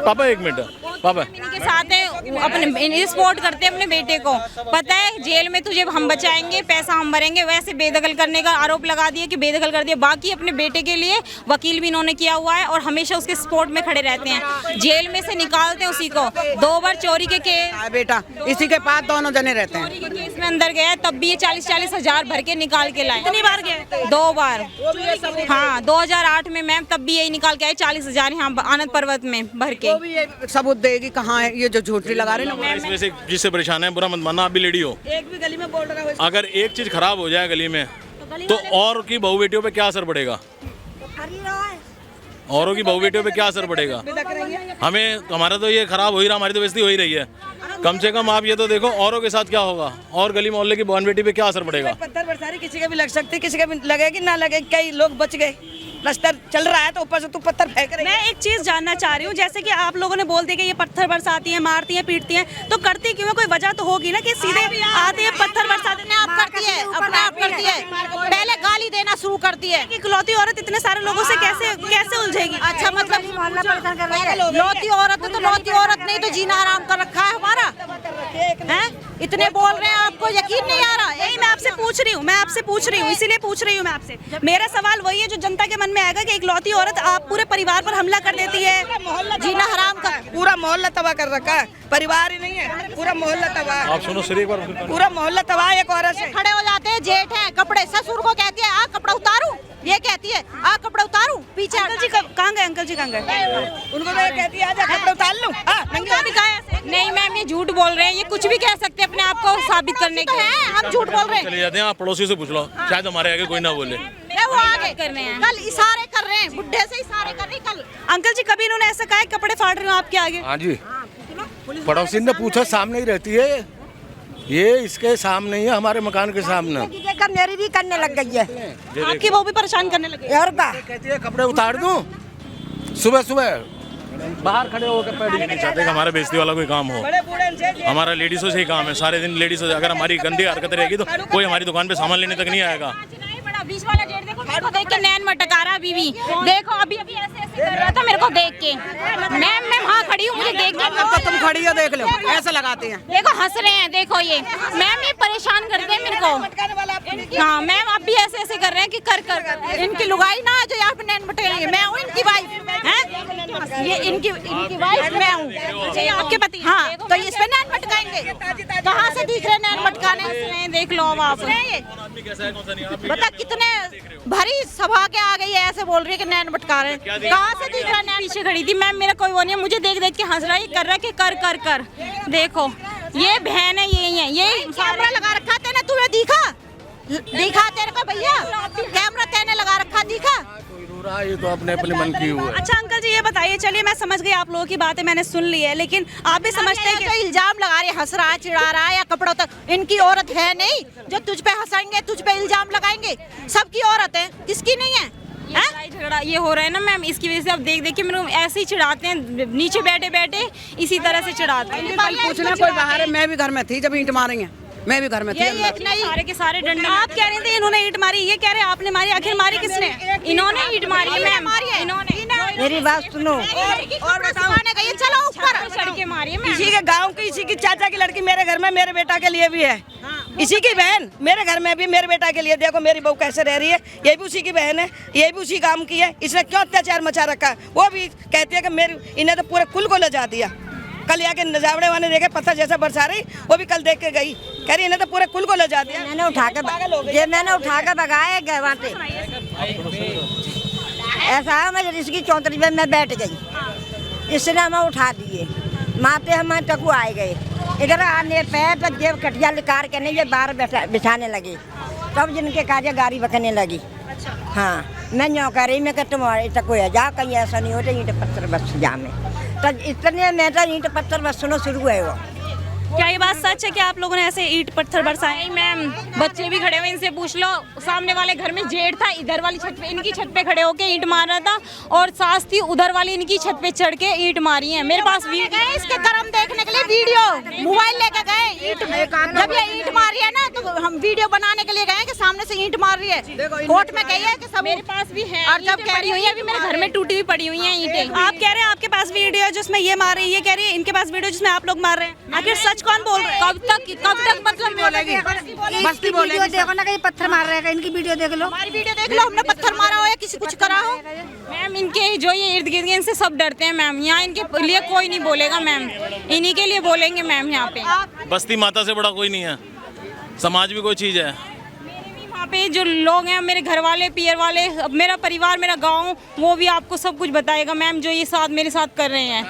पापा, एक मिनट पापा के साथ है अपने सपोर्ट करते हैं अपने बेटे को। पता है जेल में तुझे हम बचाएंगे, पैसा हम भरेंगे, वैसे बेदखल करने का आरोप लगा दिया कि बेदखल कर दिया। बाकी अपने बेटे के लिए वकील भी इन्होंने किया हुआ है और हमेशा उसके सपोर्ट में खड़े रहते हैं। जेल में से निकालते हैं उसी को। 2 बार चोरी के केस, बेटा इसी के पास दोनों जने रहते हैं। चोरी के केस में अंदर गया तब भी ये 40-40 हजार भर के निकाल के लाए। कितनी बार गए? 2 बार। हाँ 2008 में मैम, तब भी यही निकाल के आए 40 हजार यहाँ आनंद पर्वत में भर के। सबूत देगी कहाँ है ये जो झूठी लगा रहे हैं? इसमें से जिससे परेशान है बुरा मत मानना, आप भी लेडी हो। एक भी गली में बोल रहा है अगर एक चीज खराब हो जाए गली में तो और की बहू बेटियों पे क्या असर पड़ेगा? औरों की बहू बेटियों पे क्या असर पड़ेगा? हमें हमारा तो ये खराब हो ही रहा, हमारी तो बेइज्जती हो ही रही है। कम से कम आप ये तो देखो औरों के साथ क्या होगा, और गली मोहल्ले की बहन बेटी पे क्या असर पड़ेगा? पत्थर बरसारी किसी के भी लग सकती, किसी के भी लगेगी ना लगे। कई लोग बच गए, रास्ता चल रहा है तो ऊपर से तू पत्थर फेंक रही है। मैं एक चीज जानना चाह रही हूँ, जैसे कि आप लोगों ने बोल दिया कि ये पत्थर बरसाती हैं, मारती हैं, पीटती हैं, तो करती क्यों है? कोई वजह तो होगी ना कि सीधे आते हैं पत्थर बरसाते अपने आप करती है, अपने आप करती है। पहले गाली देना शुरू करती है। इकलौती औरत इतने सारे लोगों से कैसे उलझेगी? अच्छा मतलब लौती औरत है तो लौती औरत नहीं तो जीना आराम कर रखा है हमारा है। इतने बोल रहे हैं, आपको यकीन नहीं आ रहा? यही मैं आपसे पूछ रही हूँ, इसीलिए पूछ रही हूँ मैं आपसे। मेरा सवाल वही है जो जनता के मन में आएगा कि इकलौती औरत आप पूरे परिवार पर हमला कर देती है, जीना हराम का। पूरा मोहल्ला तबाह कर रखा है, परिवार ही नहीं है, पूरा मोहल्ला तबाह। आप सुनो सर एक बार, पूरा मोहल्ला तबाह एक औरत से। खड़े हो जाते हैं, जेठ है, कपड़े ससुर को कहती है आ कपड़ा उतारू, ये कहती है आ कपड़ा उतारू, पीछे अंकल जी कहाँ गए? अंकल जी कहाँ गए? उनको तो कहती है आजा कपड़े उतार लूं। नहीं मैम ये झूठ बोल रहे हैं, ये कुछ भी कह सकते हैं अपने आप को साबित करने के लिए। हम झूठ बोल रहे हैं। चले जाते हैं, आप पड़ोसी से पूछ लो, शायद हमारे आगे कोई ना बोले। वो आगे कर रहे हैं, कल इशारे कर रहे हैं, बुढ़े से इशारे कर रहे हैं कल। अंकल जी कभी इन्होंने ऐसा कहा है कपड़े फाड़ रही हूँ आपके आगे? हाँ जी, पड़ोसी ने पूछा, सामने ही रहती है ये, इसके सामने ही है, हमारे मकान के सामने। मेरी भी करने लग गई है, आपकी वो भी परेशान करने लगी और का कहती है कपड़े उतार दूं, सुबह सुबह बाहर खड़े होकर पैर नहीं चाहते कि हमारा बेइज्जती वाला कोई काम हो। हमारा लेडीजों से ही काम है, सारे दिन लेडीजों से। अगर हमारी गंदी हरकत रहेगी तो कोई हमारी दुकान पे सामान लेने तक नहीं आएगा। बीच वाला जेठ देखो, मेरे को देख के नैन मटका रहा अभी भी। देखो अभी ऐसे कर रहा था मेरे को देख के। मैम मैं वहाँ खड़ी हूँ, मुझे देख के। तुम खड़ी हो देख लो, ऐसा लगाते हैं। देखो हंस रहे हैं, देखो ये मैम ये परेशान करते हैं मेरे को। हाँ मैम आप भी ऐसे ऐसे कर रहे हैं कि कर इनकी लुगाई ना जो यहाँ पे नैन मटेंगे, मैं हूँ इनकी वाइफ है, ये इनकी वाइफ मैं हूँ। ये आपके पति? हाँ तो इस पे नैन मटकाएंगे, कहाँ से दिख रहे नैन मटकाने? देख लो अब आप। बता कितने भरी सभा के आ गई है, ऐसे बोल रही है कि नैन मटका रहे हैं, कहाँ से दिख रहा है? पीछे खड़ी थी मैम, मेरा कोई वो नहीं है, मुझे देख देख के हंस रहा है, कर रहा है कि कर। देखो ये बहन है, यही है, ये कैमरा लगा रखा तेने, तुम्हें दिखा तेरे को भैया? कैमरा तेने लगा रखा, दिखा? ये तो अपने मन की हुआ। अच्छा अंकल जी ये बताइए, चलिए मैं समझ गई आप लोगों की बातें मैंने सुन ली है, लेकिन आप भी समझते हैं कि इल्जाम लगा रहे, हंस रहा है, चिढ़ा रहा है, या कपड़ों तक इनकी औरत है नहीं जो तुझ पे हंसाएंगे, तुझ पे इल्जाम लगाएंगे? सबकी औरत है, किसकी नहीं है? झगड़ा ये हो रहा है ना मैम, इसकी वजह से अब देख के मेरे ऐसे ही चिढ़ाते हैं, नीचे बैठे इसी तरह से चिढ़ाते हैं। पूछना कोई बाहर है, मैं भी घर में थी जब ईंट मारेंगे, मैं भी घर में थी। सारे के सारे डंडे। आप कह रहे थे इन्होंने ईंट मारी, ये कह रहे आपने मारी, आखिर मारी किसने? इन्होंने ईंट मारी है मैम, इन्होंने मेरी बात सुनो। और बताने गई चलो ऊपर सड़कें मारी है मैम। इसी के गांव की, इसी की चाचा की लड़की मेरे घर में मेरे बेटा के लिए भी है। इसी की बहन मेरे घर में भी मेरे बेटा के लिए, देखो मेरी बहू कैसे रह रही है, ये भी उसी की बहन है, ये भी उसी गांव की है। इसने क्यों अत्याचार मचा रखा है? वो भी कहती है कि मेरे इन्हें तो पूरे कुल को ले जा दिया। कल आके नजावड़े वाले देखे पत्थर जैसा बरसा रही, वो भी कल देख के गई, कह रही इन्हें तो पूरे कुल को ले जा दिया। मैंने उठा के भगाए गए वहाँ पे। ऐसा है मैं इसकी चौधरी में मैं बैठ गई, इसने हमें उठा दिए, माते हमें टकू आए गए। इधर आने पे जेब कटिया लिकार के नहीं ये बाहर बिछाने लगी, तब जिनके काजे गाड़ी बकने लगी। हाँ मैं न्यों कह रही मैं कि तुम्हारे टकू है जा, कहीं ऐसा नहीं होता ईंट पत्थर बस जा में, तब इतने में तो ईंट पत्थर बरसना शुरू है। वो क्या ये बात सच है कि आप लोगों ने ऐसे ईंट पत्थर बरसाए? नहीं मैम, बच्चे भी खड़े हुए, इनसे पूछ लो। सामने वाले घर में जेठ था, इधर वाली छत पे, इनकी छत पे खड़े होके ईंट मार रहा था, और सास थी उधर वाली इनकी छत पे चढ़ के ईंट मारी है। मेरे पास गए इसके कर्म देखने के लिए, वीडियो मोबाइल लेके गए। ईंट जब ये ईंट मार रही है ना तो हम वीडियो बनाने के लिए गए कि सामने से ईंट मार रही है। कोर्ट में गई है कि सब मेरे पास भी है, और जब पड़ी हुई है, अभी मेरे घर में टूटी हुई पड़ी हुई है ईंटें। आप कह रहे हैं आपके पास वीडियो है जिसमें ये मार रही है, ये कह रही है इनके पास वीडियो जिसमें आप लोग मार रहे हैं। आखिर सच कौन बोल रहे हैं? कब तक मतलब बोलेगी? बस्ती वीडियो देखो ना, कहीं पत्थर मार रहे हैं, इनकी वीडियो देख लो। हमारी वीडियो देख लो, हमने पत्थर मारा हो या किसी कुछ करा हो। मैम इनके जो ये इर्द गिर्द इनसे सब डरते हैं मैम, यहाँ इनके लिए कोई नहीं बोलेगा मैम, इन्हीं के लिए बोलेंगे मैम। यहाँ पे बस्ती माता से बड़ा कोई नहीं है, समाज भी कोई चीज़ है। वहाँ पे जो लोग हैं, मेरे घर वाले, पियर वाले, मेरा परिवार, मेरा गांव, वो भी आपको सब कुछ बताएगा मैम, जो ये साथ मेरे साथ कर रहे हैं।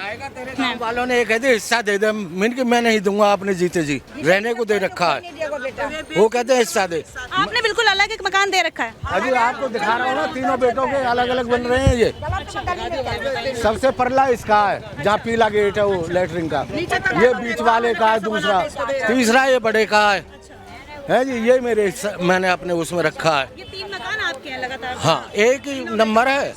गाँव वालों ने कहते हिस्सा दे दे, मैं नहीं दूंगा, अपने जीते जी रहने को दे रखा है, वो कहते हैं हिस्सा दे। आपने बिल्कुल अलग एक मकान दे रखा है। अभी आपको दिखा रहा हूँ ना, तीनों बेटों के अलग अलग बन रहे हैं। ये सबसे परला इसका है, जहाँ पीला गेट है वो लेटरिन का, ये बीच वाले का है दूसरा, तीसरा ये बड़े का है जी। ये मेरे मैंने अपने उसमें रखा है। ये 3 मकान आपके हैं लगातार? हाँ, एक ही नंबर है,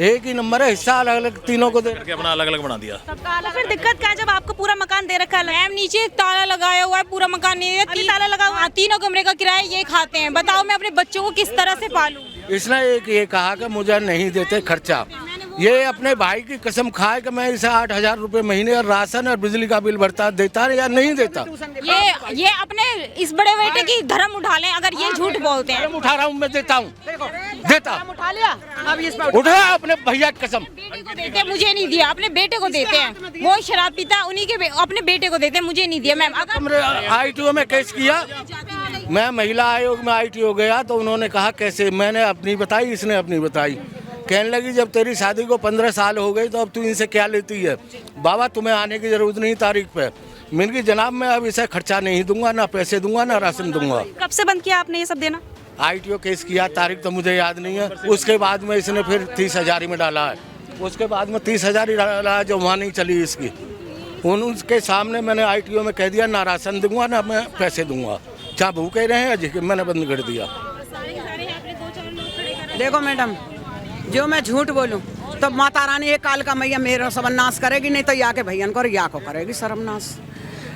एक ही नंबर है, हिस्सा अलग अलग तीनों को दे करके अपना अलग अलग बना दिया। तो फिर दिक्कत क्या है जब आपको पूरा मकान दे रखा है? मैम नीचे ताला लगाया हुआ है, पूरा मकान नहीं है, ताला लगा हुआ, 3 कमरे का किराया ये खाते हैं। बताओ मैं अपने बच्चों को किस तरह से पालूं? इसने एक ये कहा कि मुझे नहीं देते खर्चा, ये अपने भाई की कसम खाए कि मैं इसे 8,000 रुपए महीने और राशन और बिजली का बिल भरता देता है या नहीं देता। ये अपने इस बड़े बेटे की धर्म उठा लें, अगर ये झूठ बोलते हैं। उठा रहा हूँ, मैं देता हूँ, देता उठा लिया, अब इस पर उठा अपने भैया की कसम। बेटे को देते हैं, मुझे नहीं दिया, अपने बेटे को देते हैं। वो शराब पीता, उन्हीं के अपने बेटे को देते हैं, मुझे नहीं दिया मैम। अगर ITO में केस किया, मैं महिला आयोग में ITO गया तो उन्होंने कहा कैसे, मैंने अपनी बताई, इसने अपनी बताई। कहने लगी जब तेरी शादी को 15 साल हो गई तो अब तू इनसे क्या लेती है? बाबा तुम्हें आने की जरूरत नहीं तारीख पे। मैंने कहा जनाब मैं अब इसे खर्चा नहीं दूंगा, ना पैसे दूंगा, ना राशन दूंगा। कब से बंद किया आपने ये सब देना? ITO केस किया, तारीख तो मुझे याद नहीं है। उसके बाद में इसने फिर 30,000 में डाला है, उसके बाद में 30,000 ही डाला है, जो वहाँ नहीं चली इसकी। उनके सामने मैंने ITO में कह दिया ना राशन दूंगा, ना मैं पैसे दूंगा, जहाँ भूखे रहे मैंने बंद कर दिया। देखो मैडम, जो मैं झूठ बोलूं तो माता रानी एक काल का मैया मेरा सर्वनाश करेगी, नहीं तो या के भैया को या को करेगी सर्वनाश।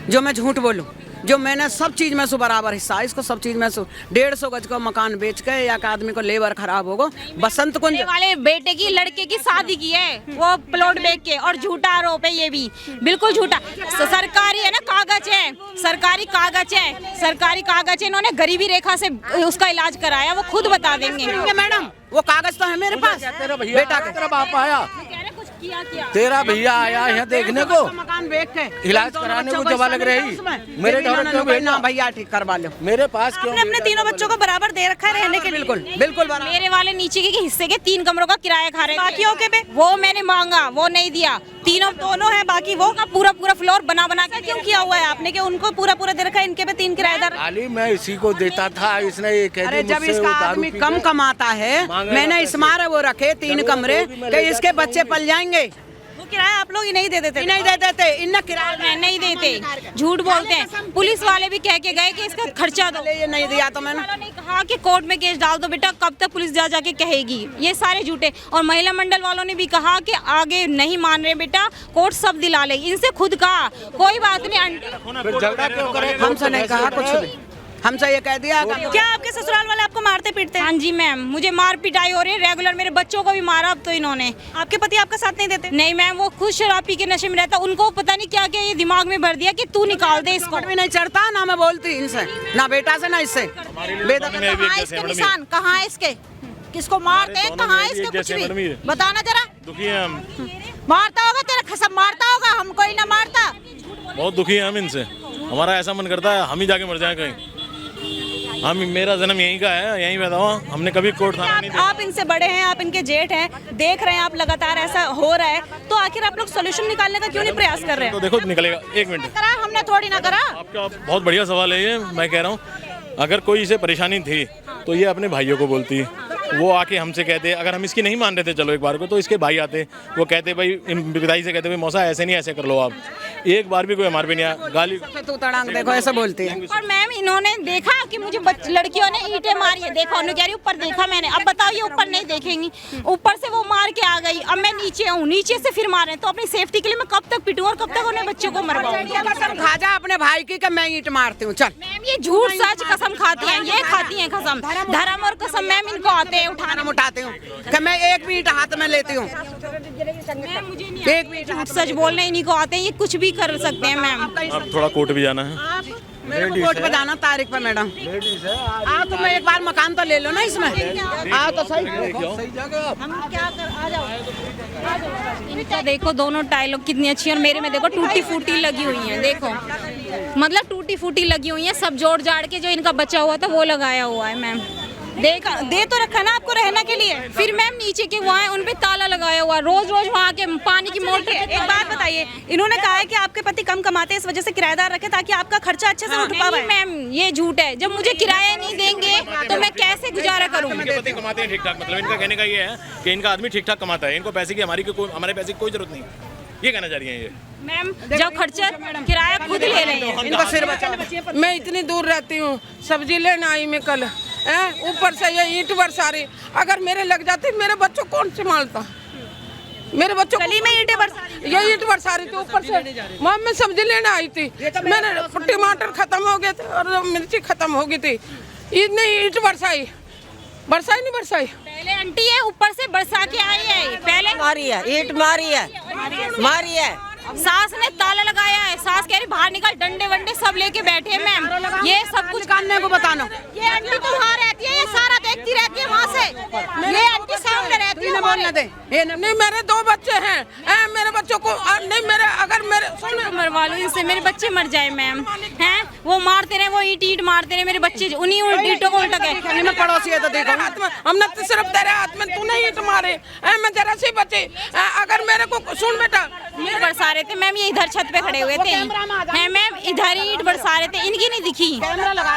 जो मैं झूठ बोलूं, जो मैंने सब चीज में सु बराबर हिस्सा, इसको सब चीज में सु 150 गज का मकान बेच के या के आदमी को लेबर खराब होगा। बसंत कुंज वाले बेटे की लड़के की शादी की है वो प्लॉट बेच के, और झूठा आरोप है ये भी, बिल्कुल झूठा। सरकारी है ना, कागज है, सरकारी कागज है, सरकारी कागज है। इन्होंने गरीबी रेखा से उसका इलाज कराया, वो खुद बता देंगे मैडम। वो कागज तो है मेरे पास, तेरा भैया बेटा का, तेरा बाप आया, किया तेरा भैया आया यहाँ देखने को, मकान बेच के इलाज कराने को जवा लग रही। मेरे घर क्यों भेजना? भैया ठीक करवा लो, मेरे पास क्यों? आपने अपने तीनों बच्चों को बराबर दे रखा है रहने के लिए? बिल्कुल बिल्कुल बराबर। मेरे वाले नीचे के हिस्से के 3 कमरों का किराया खा रहे थे, बाकियों के पे वो मैंने मांगा, वो नहीं दिया। तीनों दोनों है, बाकी वो का पूरा फ्लोर बना के क्यों किया हुआ है आपने कि उनको पूरा दे रखा है, इनके पे 3 किराएदार? खाली मैं इसी को देता था, इसने ये कह अरे जब इसका आदमी कम कमाता है, मैंने इस मारे वो रखे 3 कमरे कि इसके बच्चे पल जाएंगे। वो किराया आप लोग ही नहीं दे देते? नहीं दे देते, इन्हें किराया नहीं देते, झूठ बोलते हैं। पुलिस वाले भी कह के गए कि इसका खर्चा दो, ये नहीं दिया तो मैंने ने कहा कि कोर्ट में केस डाल दो बेटा, कब तक पुलिस जा जाके कहेगी? ये सारे झूठे। और महिला मंडल वालों ने भी कहा कि आगे नहीं मान रहे बेटा, कोर्ट सब दिला लेगी। इनसे खुद कहा कोई बात नहीं आंटी, झगड़ा क्यों करे? हमसे नहीं कहा कुछ भी, हमसे ये कह दिया क्या आपके ससुराल वाले आपको मारते पीटते हैं? हाँ जी मैम, मुझे मार पिटाई हो रही है रेगुलर, मेरे बच्चों को भी मारा अब तो इन्होंने। आपके पति आपका साथ नहीं देते? नहीं मैम, वो खुद शराब पी के नशे में रहता, उनको पता नहीं क्या क्या ये दिमाग में भर दिया कि तू निकाल दे इसको। भी नहीं चढ़ता ना, मैं बोलती इनसे ना बेटा से ना इससे। कहाँ इसके निशान, कहाँ है इसके, किसको मारते हैं, कहाँ है इसके, कुछ भी बताना जरा। दुखी हैं हम, मारता होगा तेरा खसम, मारता होगा, हम कोई ना मारता। बहुत दुखी हैं हम इनसे। हमारा ऐसा मन करता है हम ही जाके मर जाएं कहीं। हम, मेरा जन्म यहीं का है, यहीं पैदा हुआ, हमने कभी कोर्ट थाना नहीं आप इनसे बड़े हैं, आप इनके जेठ हैं, देख रहे हैं आप लगातार ऐसा हो रहा है, तो आखिर आप लोग सोल्यूशन निकालने का क्यों नहीं प्रयास कर रहे हैं? तो देखो निकलेगा। एक मिनट, करा हमने थोड़ी ना करा। आपका बहुत बढ़िया सवाल है ये। मैं कह रहा हूँ अगर कोई इसे परेशानी थी तो ये अपने भाइयों को बोलती, वो आके हमसे कहते, अगर हम इसकी नहीं मान रहे थे चलो एक बार को, तो इसके भाई आते, वो कहते भाई पिताई से कहते भाई मौसा ऐसे नहीं, ऐसे कर लो आप। एक बार भी कोई हमारे पे नहीं आया, गाली तू तड़ांग देखो ऐसे बोलती है। और मैम इन्होंने देखा कि मुझे लड़कियों ने ईंटें मारी है, देखा, उन्होंने कह रही ऊपर देखा मैंने। अब बताओ ये ऊपर नहीं देखेंगी, ऊपर से वो मार के आ गई, अब मैं नीचे हूँ, नीचे से फिर मारे, तो अपनी सेफ्टी के लिए मैं कब तक पिटूं और कब तक उन्हें बच्चों को मरवाऊंगी? कसम खा जा अपने भाई की कि मैं ईंट मारती हूँ। चल मैम ये झूठ सच कसम खाती हैं, ये खाती हैं कसम, धर्म और कसम मैम इनको आते हैं उठाना। उठाती हूँ कि मैं एक भी ईंट हाथ में लेती हूँ, मैम मुझे नहीं एक भी झूठ सच बोलने इन्हीं को आते हैं, ये कुछ भी कर सकते हैं मैम। अब थोड़ा कोर्ट भी जाना है। मेरे को कोर्ट पे जाना तारीख पे मैडम। आओ तो मैं एक बार मकान तो ले लो ना इसमें, आओ तो सही। हम क्या कर, आ जाओ। इनका देखो दोनों टाइलों कितनी अच्छी है, और मेरे में देखो टूटी फूटी लगी हुई है, देखो मतलब टूटी फूटी लगी हुई है, सब जोड़ जाड़ के जो इनका बचा हुआ था वो लगाया हुआ है मैम। देखा दे तो रखा ना आपको रहने के लिए। फिर मैम नीचे के वहाँ उन पे ताला लगाया हुआ, रोज रोज वहाँ के पानी की मोटर। एक बात बताइए, इन्होंने कहा है कि आपके पति कम कमाते हैं, इस वजह से किराएदार रखे ताकि आपका खर्चा अच्छे से उठ पाए। मैम ये झूठ है, जब मुझे किराया नहीं देंगे तो मैं कैसे गुजारा करूँ? इनके पति कमाते हैं ठीक ठाक, मतलब इनका कहने का ये है कि इनका आदमी ठीक ठाक कमाता है, इनको पैसे की हमारे पैसे की कोई जरूरत नहीं, ये कहना चाह रही है ये। मैम जब खर्चा किराया खुद ले रहे हैं, इनका सिर बचा। मैं इतनी दूर रहती हूँ, सब्जी लेने आई मैं कल, ऊपर से ये ईंट बरसा रही, अगर मेरे लग जाती मेरे बच्चों कौन संभालता? मेरे बच्चों गली में ईंटें बरसा रही, ये ईंट बरसा रही थी ऊपर से। मैं सब्जी लेने आई थी, मेरे टमाटर खत्म हो गए थे और मिर्ची खत्म हो गई थी, इतनी ईंट बरसाई नहीं बरसाई। पहले आंटी है ऊपर से बरसा के आई है, पहले मारी है, ईंट मारी है। सास ने ताला लगाया है, सास कह रही बाहर निकल, डंडे वंडे सब लेके बैठे हैं मैम। ये सब कुछ कानने को बताना। ये आंटी तो वहाँ रहती है, ये सारा देखती रहती है वहाँ से, ये आंटी सामने रहती है। बोलने दे, नहीं मेरे 2 बच्चे हैं, मेरे बच्चों को नहीं, मेरे अगर मेरे मरवा लो इनसे, मेरे बच्चे मर जाए मैम। हैं वो मारते रहे, वो ईंट मारते रहे, मेरे बच्चे उन्हीं ईंटों को उल्टा गए। मैं पड़ोसी है तो देखो हमने तो सिर्फ तेरे हाथ में, तूने ईंट मारे, मैं जरा सी बचे, अगर मेरे को सुन बेटा, ईंट बरसा रहे थे मैम, ये इधर छत पे खड़े हुए थे हैं मैम, इधर ईंट बरसा रहे थे, इनकी नहीं दिखी,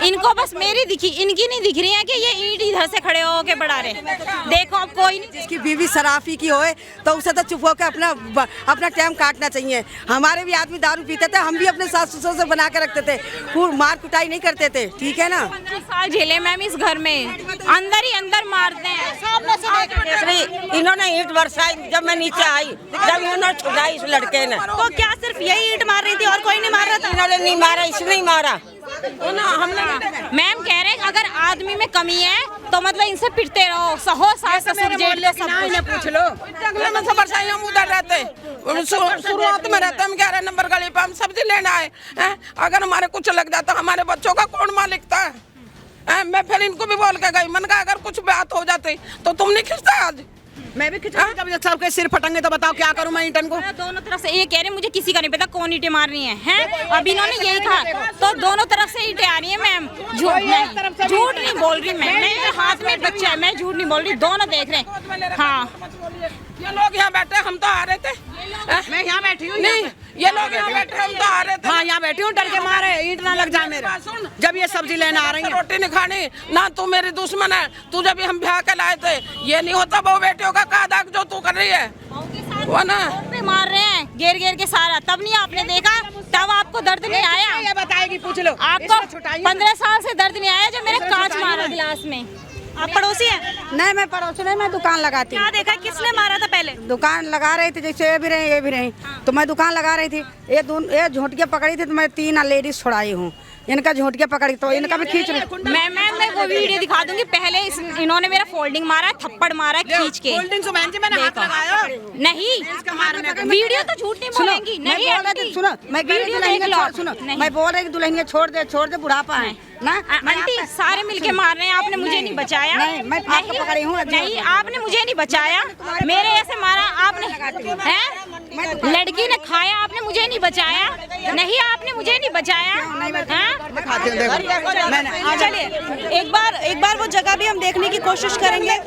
इनको बस मेरी दिखी, इनकी नहीं दिख रही है कि ये ईंट इधर से खड़े होके बढ़ा रहे। देखो अब कोई नहीं, जिसकी बीवी शराफी की होए तो उसे तो चुप होकर अपना टाइम काटना चाहिए। हमारे भी आदमी दारू पीते थे, हम भी अपने सास ससुर से बना के रखते थे, मार कुटाई नहीं करते थे, ठीक है ना। 15 साल झेले मैम इस घर में, अंदर ही अंदर मारते हैं। इन्होंने ईंट बरसाई जब मैं नीचे आई, जब इन्होंने छुड़ाई इस लड़के ने, तो क्या सिर्फ यही ईंट मार रही थी और कोई नहीं मार रहा था? इन्होंने नहीं मारा, इसने ही मारा। मैम कह रहे हैं अगर आदमी में कमी है तो मतलब इनसे पिटते रहो, सहो सास ससुर जेल लो, सब कुछ पूछ लो। जंगल में से बरसाई, हम उधर रहते, शुरुआत में रहते, हम 11 नंबर गली पे, हम सब्जी लेने आए, अगर हमारे कुछ लग जाता हमारे बच्चों का कौन मालिक था? मैं फिर इनको भी बोल के गई, मन का अगर कुछ बात हो जाती तो तुम नहीं खिंचता आज? मैं भी खिंचा, जब सबके सिर फटेंगे तो बताओ क्या करूं मैं ईंटन को? दोनों तरफ से ये कह रहे हैं मुझे किसी का नहीं पता कौन ईंटें मार रही हैं। अब इन्होंने यही कहा, तो दोनों तरफ से ईंटें आ रही हैं मैम। झूठ नहीं बोल रही मैं, मेरे हाथ में बच्चा है, मैं झूठ नहीं बोल रही, दोनों देख रहे हैं। हाँ ये लोग यहाँ बैठे, हम तो आ रहे थे, मैं यहाँ बैठी हूँ। नहीं ये लोग यहाँ बैठे, हम तो आ रहे थे। हाँ यहाँ बैठी हूँ, डर के मारे ईंट ना लग जाए मेरे, जब ये सब्जी लेने आ रही है। रोटी नहीं खानी ना, तू मेरी दुश्मन है, तू जब हम ब्याह के लाए थे ये नहीं होता बहु बेटियों का दाग जो तू कर रही है वो ना पे मार रहे हैं घेर घेर के सारा, तब नहीं आपने देखा, तब आपको दर्द नहीं आया? ये बताएगी, पूछ लो। आपको 15 साल से दर्द नहीं आया जब मेरे कांच मारा गिलास में? आप पड़ोसी हैं? नहीं मैं पड़ोसी नहीं, मैं दुकान लगाती हूँ। क्या देखा, किसने मारा था पहले? दुकान लगा रही थी, जैसे ये भी रही तो मैं दुकान लगा रही थी, ये झोंटियाँ पकड़ी थी तो मैं 3 लेडीज छुड़ाई हूँ, इनका झोटिया पकड़ तो इनका भी खींच रहे। मैं वो वीडियो दिखा दूंगी। पहले इन्होंने मेरा फोल्डिंग मारा, थप्पड़ मारा खींच के। फोल्डिंग से बहन जी मैंने हाथ लगाया नहीं, वीडियो तो झूठ नहीं बोलेंगी। नहीं आंटी, सुनो मैं वीडियो देख लो। सुनो मैं बोल रही दुल्हनिया छोड़ दे बुढ़ापा है ना। आंटी सारे मिलके मार रहे हैं, आपने मुझे नहीं बचाया। नहीं, मैं आपको पकड़ी हूँ। नहीं, आपने मुझे नहीं बचाया, मेरे ऐसे मारा आपने। हैं? लड़की ने खाया, आपने मुझे नहीं बचाया। नहीं, आपने मुझे नहीं बचाया। चलिए एक बार वो जगह भी हम देखने की कोशिश करेंगे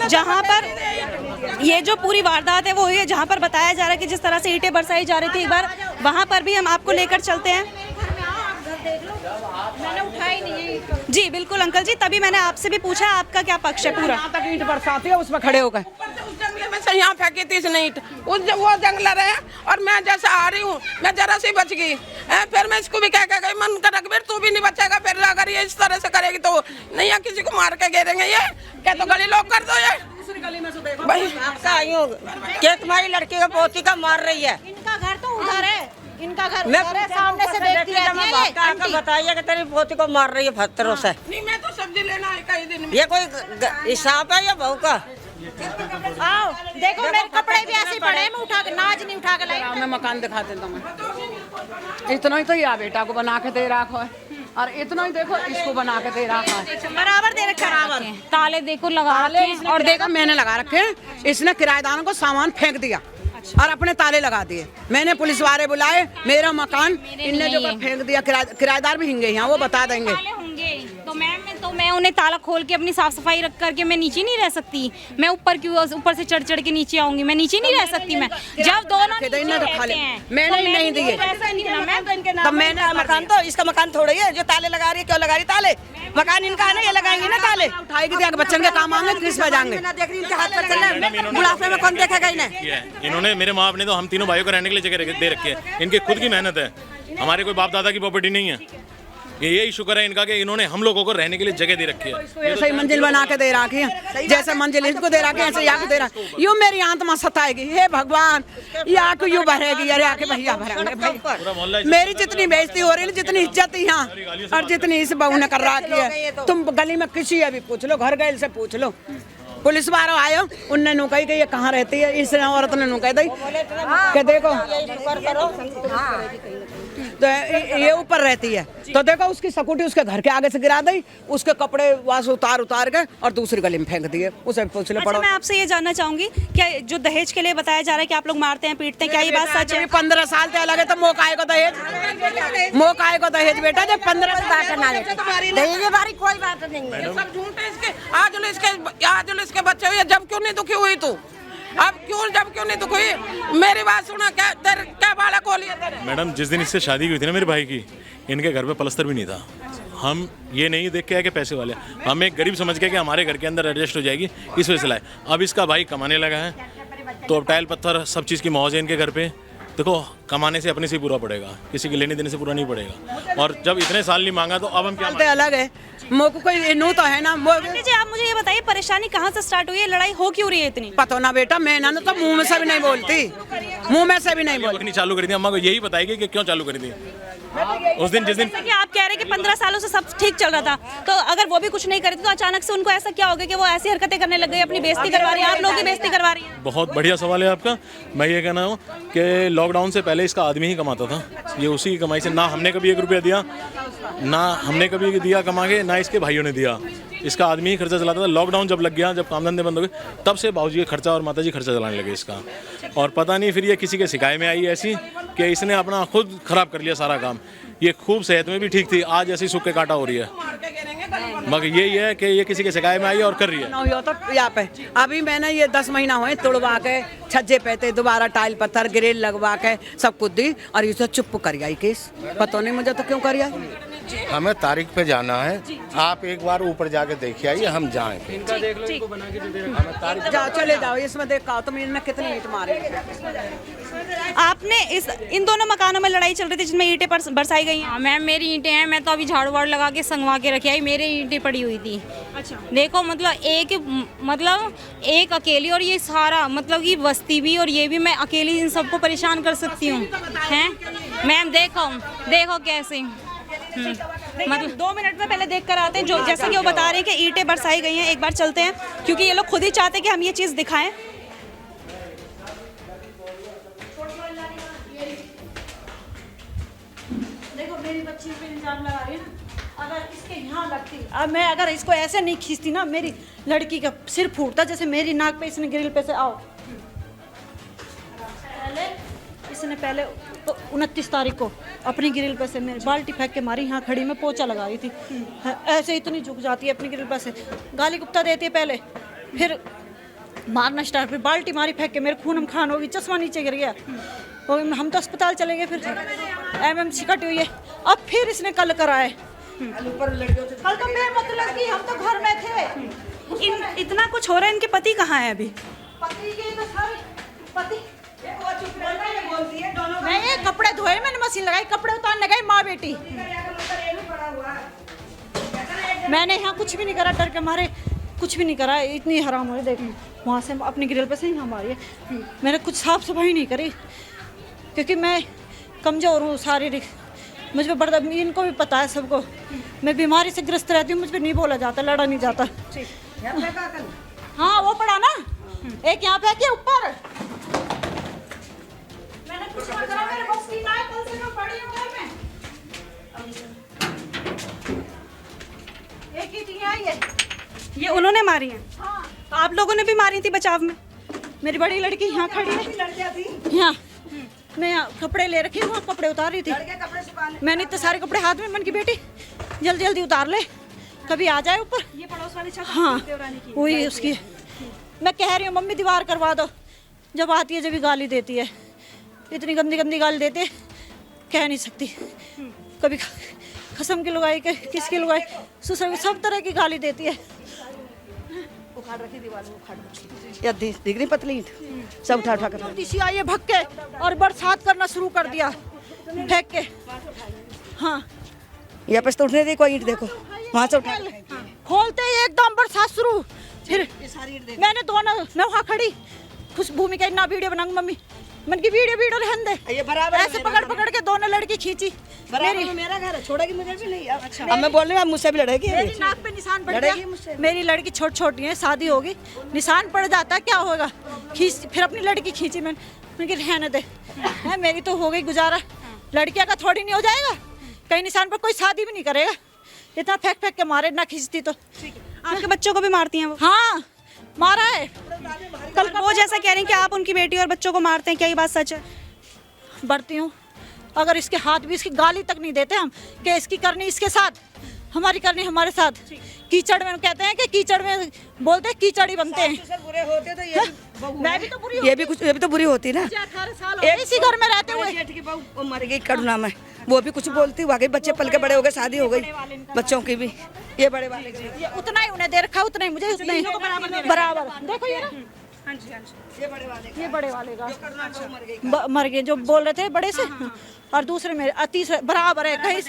जहाँ पर ये जो पूरी वारदात है वो हुई है, जहाँ पर बताया जा रहा है कि जिस तरह से ईंटें बरसाई जा रही थी। एक बार वहाँ पर भी हम आपको लेकर चलते हैं। मैंने उठाई नहीं है। जी बिल्कुल अंकल जी, तभी मैंने आपसे भी पूछा आपका क्या पक्ष है पूरा। यहाँ तक ईंट बरसाती है उसमें खड़े हो गए। उस जंगले में से यहाँ फेंकी थी इसने ईंट, वो जंगलर है और मैं जैसा आ रही हूँ मैं जरा सी बच गई। फिर मैं इसको भी कह गई, मन कर रखबीर तू भी नहीं बचेगा, फिर अगर ये इस तरह से करेगी तो नहीं या किसी को मार के गिरेंगे। ये क्या तो गली लॉक कर दो। ये भाई क्या तुम्हारी लड़की का पोती का मार रही है? इनका घर तो उधर है, इनका घर उधर है, सामने से देखती रहती है ये। आंटी बताइए कि तेरी पोती को मार रही है पत्थरों से। नहीं मैं तो सब्जी लेना है कई दिन में। ये कोई हिसाब है या बहू का? आओ देखो मेरे कपड़े भी ऐसे पड़े हैं, मैं उठा के नाज नहीं उठा के लाई। मैं मकान दिखा देता हूँ। इतना ही तो या बेटा को बना के दे रखा है और इतना ही देखो इसको बना के दे रखा है। बराबर दे रखा है। ताले देखो लगा रखे हैं। और देखो मैंने लगा रखे हैं, इसने किराएदारों को सामान फेंक दिया और अपने ताले लगा दिए। मैंने पुलिस वाले बुलाए, मेरा मकान इनने जो फेंक दिया। किराएदार भी हिंगे यहाँ, वो बता देंगे। ताले होंगे तो मैं उन्हें ताला खोल के अपनी साफ सफाई रख करके मैं नीचे नहीं रह सकती। मैं ऊपर क्यों, ऊपर से चढ़ के नीचे आऊंगी? मैं नीचे नहीं रह सकती। मैं जब दोनों नीचे रहते हैं मैंने ही नहीं दिए। तो मैंने मकान तो इसका मकान थोड़ा ही है जो ताले लगा रही है। क्यों लगा रही ताले? मकान इनका है ना, ये लगाएंगे ना ताले। उठाएगी तो बच्चन के काम आएंगे, किस बजाएंगे? बुढ़ापे में कौन देखेगा इन्हें? इन्होंने मेरे माँ बाप ने तो हम तीनों भाइयों को रहने के लिए जगह दे रखी है। इनके खुद की मेहनत है, हमारे कोई बाप दादा की प्रॉपर्टी नहीं है। यही शुक्र है इनका कि इन्होंने हम लोगों को रहने के लिए जगह दे रखी है। ऐसे ही मंजिल बना के दे रखी है, जैसे मंजिल इसको दे रखी है ऐसे यहाँ को दे रहा। यूँ मेरी आत्मा सताएगी, हे भगवान यहाँ को यूँ भरेगी। अरे आके भैया भरेंगे भाई। मेरी जितनी बेइज्जती हो रही है, जितनी इज्जत यहाँ और जितनी इस बहू ने कर रखी है। तुम गली में किसी अभी पूछ लो, घर गए से पूछ लो। पुलिस वालों आयो, उनने नु कही कि ये कहाँ रहती है। इस औरत ने नु कह दी कि देखो तो ये ऊपर रहती है। तो देखो उसकी स्कूटी उसके घर के आगे से गिरा दी, उसके कपड़े वहाँ से उतार के और दूसरी गली में फेंक दिए। उसे पूछ लो। अच्छा, मैं आपसे ये जानना चाहूंगी क्या जो दहेज के लिए बताया जा रहा है कि आप लोग मारते हैं पीटते हैं, क्या ये बात सच है? 15 साल से अलग है तो मोकाए को दहेज बेटा जब 15 बात ना दहेज बारी कोई बात नहीं है। सब झूठ है इसके। आज इसके बच्चे हुए, जब क्यों नहीं दुखी हुई तू? अब जब क्यों नहीं दुख हुई? मेरी बात सुना, क्या बाला खोली है तेरे? मैडम जिस दिन इससे शादी हुई थी ना मेरे भाई की, इनके घर पे पलस्तर भी नहीं था। हम ये नहीं देख के आए कि पैसे वाले, हम एक गरीब समझ के कि हमारे घर के अंदर एडजस्ट हो जाएगी, इस वजह से लाए। अब इसका भाई कमाने लगा है तो अब टाइल पत्थर सब चीज़ की मौज है इनके घर पे। देखो कमाने से अपने से पूरा पड़ेगा, किसी के लेने देने से पूरा नहीं पड़ेगा। और जब इतने साल नहीं मांगा तो अब हम क्या अलग है। मोको कोई नू तो है ना। जी आप मुझे ये बताइए परेशानी कहाँ से स्टार्ट हुई है, लड़ाई हो क्यों रही है इतनी? पता ना बेटा, मैं ना तो मुंह में से भी नहीं बोलती, मुंह में से भी नहीं बोलती। चालू करी थी अम्मा को यही बताएगी कि क्यों चालू करी थी उस दिन जिस दिन कि आप कह रहे हैं कि 15 सालों से सब ठीक चल रहा था, तो अगर वो भी कुछ नहीं करे तो अचानक से उनको ऐसा क्या हो गया कि वो ऐसी हरकतें करने लग गई, अपनी बेइज्जती करवा रही है, आप लोगों की बेइज्जती करवा रही है? बहुत बढ़िया सवाल है आपका। मैं ये कहना हूँ कि लॉकडाउन से पहले इसका आदमी ही कमाता था, ये उसी की कमाई से, ना हमने कभी 1 रुपया दिया, ना हमने कभी दिया कमा के, ना इसके भाइयों ने दिया। इसका आदमी ही खर्चा चलाता था। लॉकडाउन जब लग गया, जब काम धंधे बंद हो गए, तब से बाबूजी का खर्चा और माताजी खर्चा चलाने लगे इसका। और पता नहीं फिर ये किसी के शिकायत में आई ऐसी कि इसने अपना खुद खराब कर लिया सारा काम। ये खूब सेहत में भी ठीक थी, आज ऐसी सूखे काटा हो रही है। मगर यही है कि ये किसी के शिकायत में आई और कर रही है। तो यहाँ पे अभी मैंने ये 10 महीना हुए तोड़वा के छज्जे पे दोबारा टाइल पत्थर ग्रिल लगवा के सब कुछ दी और इसे चुप कर आई केस। पता नहीं मुझे तो क्यों कर आई। हमें तारीख पे जाना है, आप एक बार ऊपर जाके देखिए आइए, हम जाएं। जाओ चले जाओ, इसमें देखा तुम इनने कितनी ईंट मारी। आपने इन दोनों मकानों में लड़ाई चल रही थी जिसमें ईंटें बरसाई गई हैं? मैम मेरी ईंटें हैं, मैं तो अभी झाड़ू वाड़ लगा के संगवा के रखी आई, मेरी ईंटें पड़ी हुई थी। अच्छा देखो मतलब एक अकेली, और ये सारा मतलब कि बस्ती भी और ये भी मैं अकेली इन सबको परेशान कर सकती हूँ हैं? मैम देखो कैसे मतलब 2 मिनट में पहले देख कर आते हैं, जो जैसा कि वो बता रहे हैं कि ईंटें बरसाई गई हैं। एक बार चलते हैं, क्योंकि ये लोग खुद ही चाहते हैं कि हम ये चीज़ दिखाएं। देखो मेरी बच्ची पे इल्जाम लगा रही है ना, अगर इसके यहाँ लगती, अब मैं अगर इसको ऐसे नहीं खींचती ना, मेरी लड़की का सिर फूटता। जैसे मेरी नाक पे इसने ग्रिल पे से आओ, इसने पहले 29 तारीख को अपनी ग्रिल पे से मेरी बाल्टी फेंक के मारी। यहाँ खड़ी में पोछा लगा रही थी, ऐसे इतनी झुक जाती है अपनी ग्रिल पे से, गाली गुप्ता देती है पहले, फिर मारना स्टार्ट, फिर बाल्टी मारी फेंक के, मेरे खून खान होगी, चश्मा नीचे गिर गया, हम तो अस्पताल चले गए, फिर MMC कटी हुई है। अब फिर इसने कल कराए, कल तो मैं मतलब कि हम तो घर में थे। इतना कुछ हो रहा है, इनके पति कहाँ है अभी? पति के तो सारे पति मैं ये कपड़े धोए, मैंने मशीन लगाई, कपड़े उतारने गई माँ बेटी। मैंने यहाँ कुछ भी नहीं करा, डर के मारे कुछ भी नहीं करा। इतनी हराम हो रही, देख वहाँ से अपनी ग्रिल पे से ही हमारी है। मैंने कुछ साफ सफाई नहीं करी, क्योंकि मैं कमज़ोर हूँ शारीरिक, मुझ पर बर्दाश्त, इनको भी पता है सबको, मैं बीमारी से ग्रस्त रहती हूँ, मुझ पर नहीं बोला जाता, लड़ा नहीं जाता। हाँ वो पड़ा ना, एक यहाँ पे के ऊपर, मैंने कुछ ना करा, मेरे बस की ना है, कल से मैं पड़ी हूँ घर में। एक ही थी आई है, ये उन्होंने मारी है? हाँ। तो आप लोगों ने भी मारी थी बचाव में? मेरी बड़ी लड़की यहाँ खड़ी है, यहाँ मैं यहाँ कपड़े ले रखी हूँ, कपड़े उतार रही थी, मैंने इतने सारे कपड़े हाथ में, मन की बेटी जल्दी जल्दी उतार ले, कभी आ जाए ऊपर। ये पड़ोस वाली छत हाँ वही उसकी, मैं कह रही हूँ मम्मी दीवार करवा दो, जब आती है जब भी गाली देती है, इतनी गंदी गंदी गाली देती है, कह नहीं सकती। कभी खसम की लुगाई के, किसकी लुगाई, ससुर, सब तरह की गाली देती है। उखाड़ रखी दीवार, उखाड़ रखी, या दिख रही पतली सब उठा उठा कर तीसी आई है भग के, और बरसात करना शुरू कर दिया फेंक के। हाँ यहाँ पे तो उठने दी कोई ईंट, देखो वहाँ से उठा खोलते ही एकदम बरसात शुरू। फिर मैंने दोनों, मैं वहाँ खड़ी, खुशबू में ना वीडियो बनाऊंगी मम्मी, मन की वीडियो रहने दे, ये बराबर ऐसे पकड़ पकड़ के दोनों लड़की खींची। मेरा घर है, छोड़ेगी मुझे भी नहीं। अच्छा अब मैं बोल रही हूँ मुझसे भी लड़ेगी, मेरी नाक पे निशान पड़ गया, मेरी लड़की छोटी है, शादी होगी, निशान पड़ जाता क्या होगा, खींच, फिर अपनी लड़की खींची मैंने कि रहने दे, है मेरी तो हो गई गुजारा, लड़कियां का थोड़ी नहीं हो जाएगा, कहीं निशान पर कोई शादी भी नहीं करेगा, इतना फेंक फेंक के मारे, ना खींचती तो। आपके बच्चों को भी मारती हैं वो? हाँ मारा है। कल वो जैसा कह रही हैं कि आप उनकी बेटी और बच्चों को मारते हैं, क्या ये बात सच है? बढ़ती हूँ, अगर इसके हाथ भी, इसकी गाली तक नहीं देते हम कि इसकी करनी इसके साथ, हमारी करनी हमारे साथ। कीचड़ में कहते हैं कि कीचड़ में बोलते हैं, कीचड़ ही बनते हैं। बुरे होते तो ये मैं भी तो बुरी, ये भी तो बुरी होती ना। 18 साल हो गए इसी घर में रहते हुए। जेठ की बहू वो मर गई करुणा में, वो भी कुछ बोलती, वाकई बच्चे पल के बड़े हो गए, शादी हो गई बच्चों की भी। ये बड़े वाले ये उतना ही उन्हें दे रखा, उतना ही मुझे, उतना ही बराबर। देखो ये ना, ये बड़े वाले का मर गए, जो बोल रहे थे बड़े से, और दूसरे मेरे तीसरे बराबर है, कहीं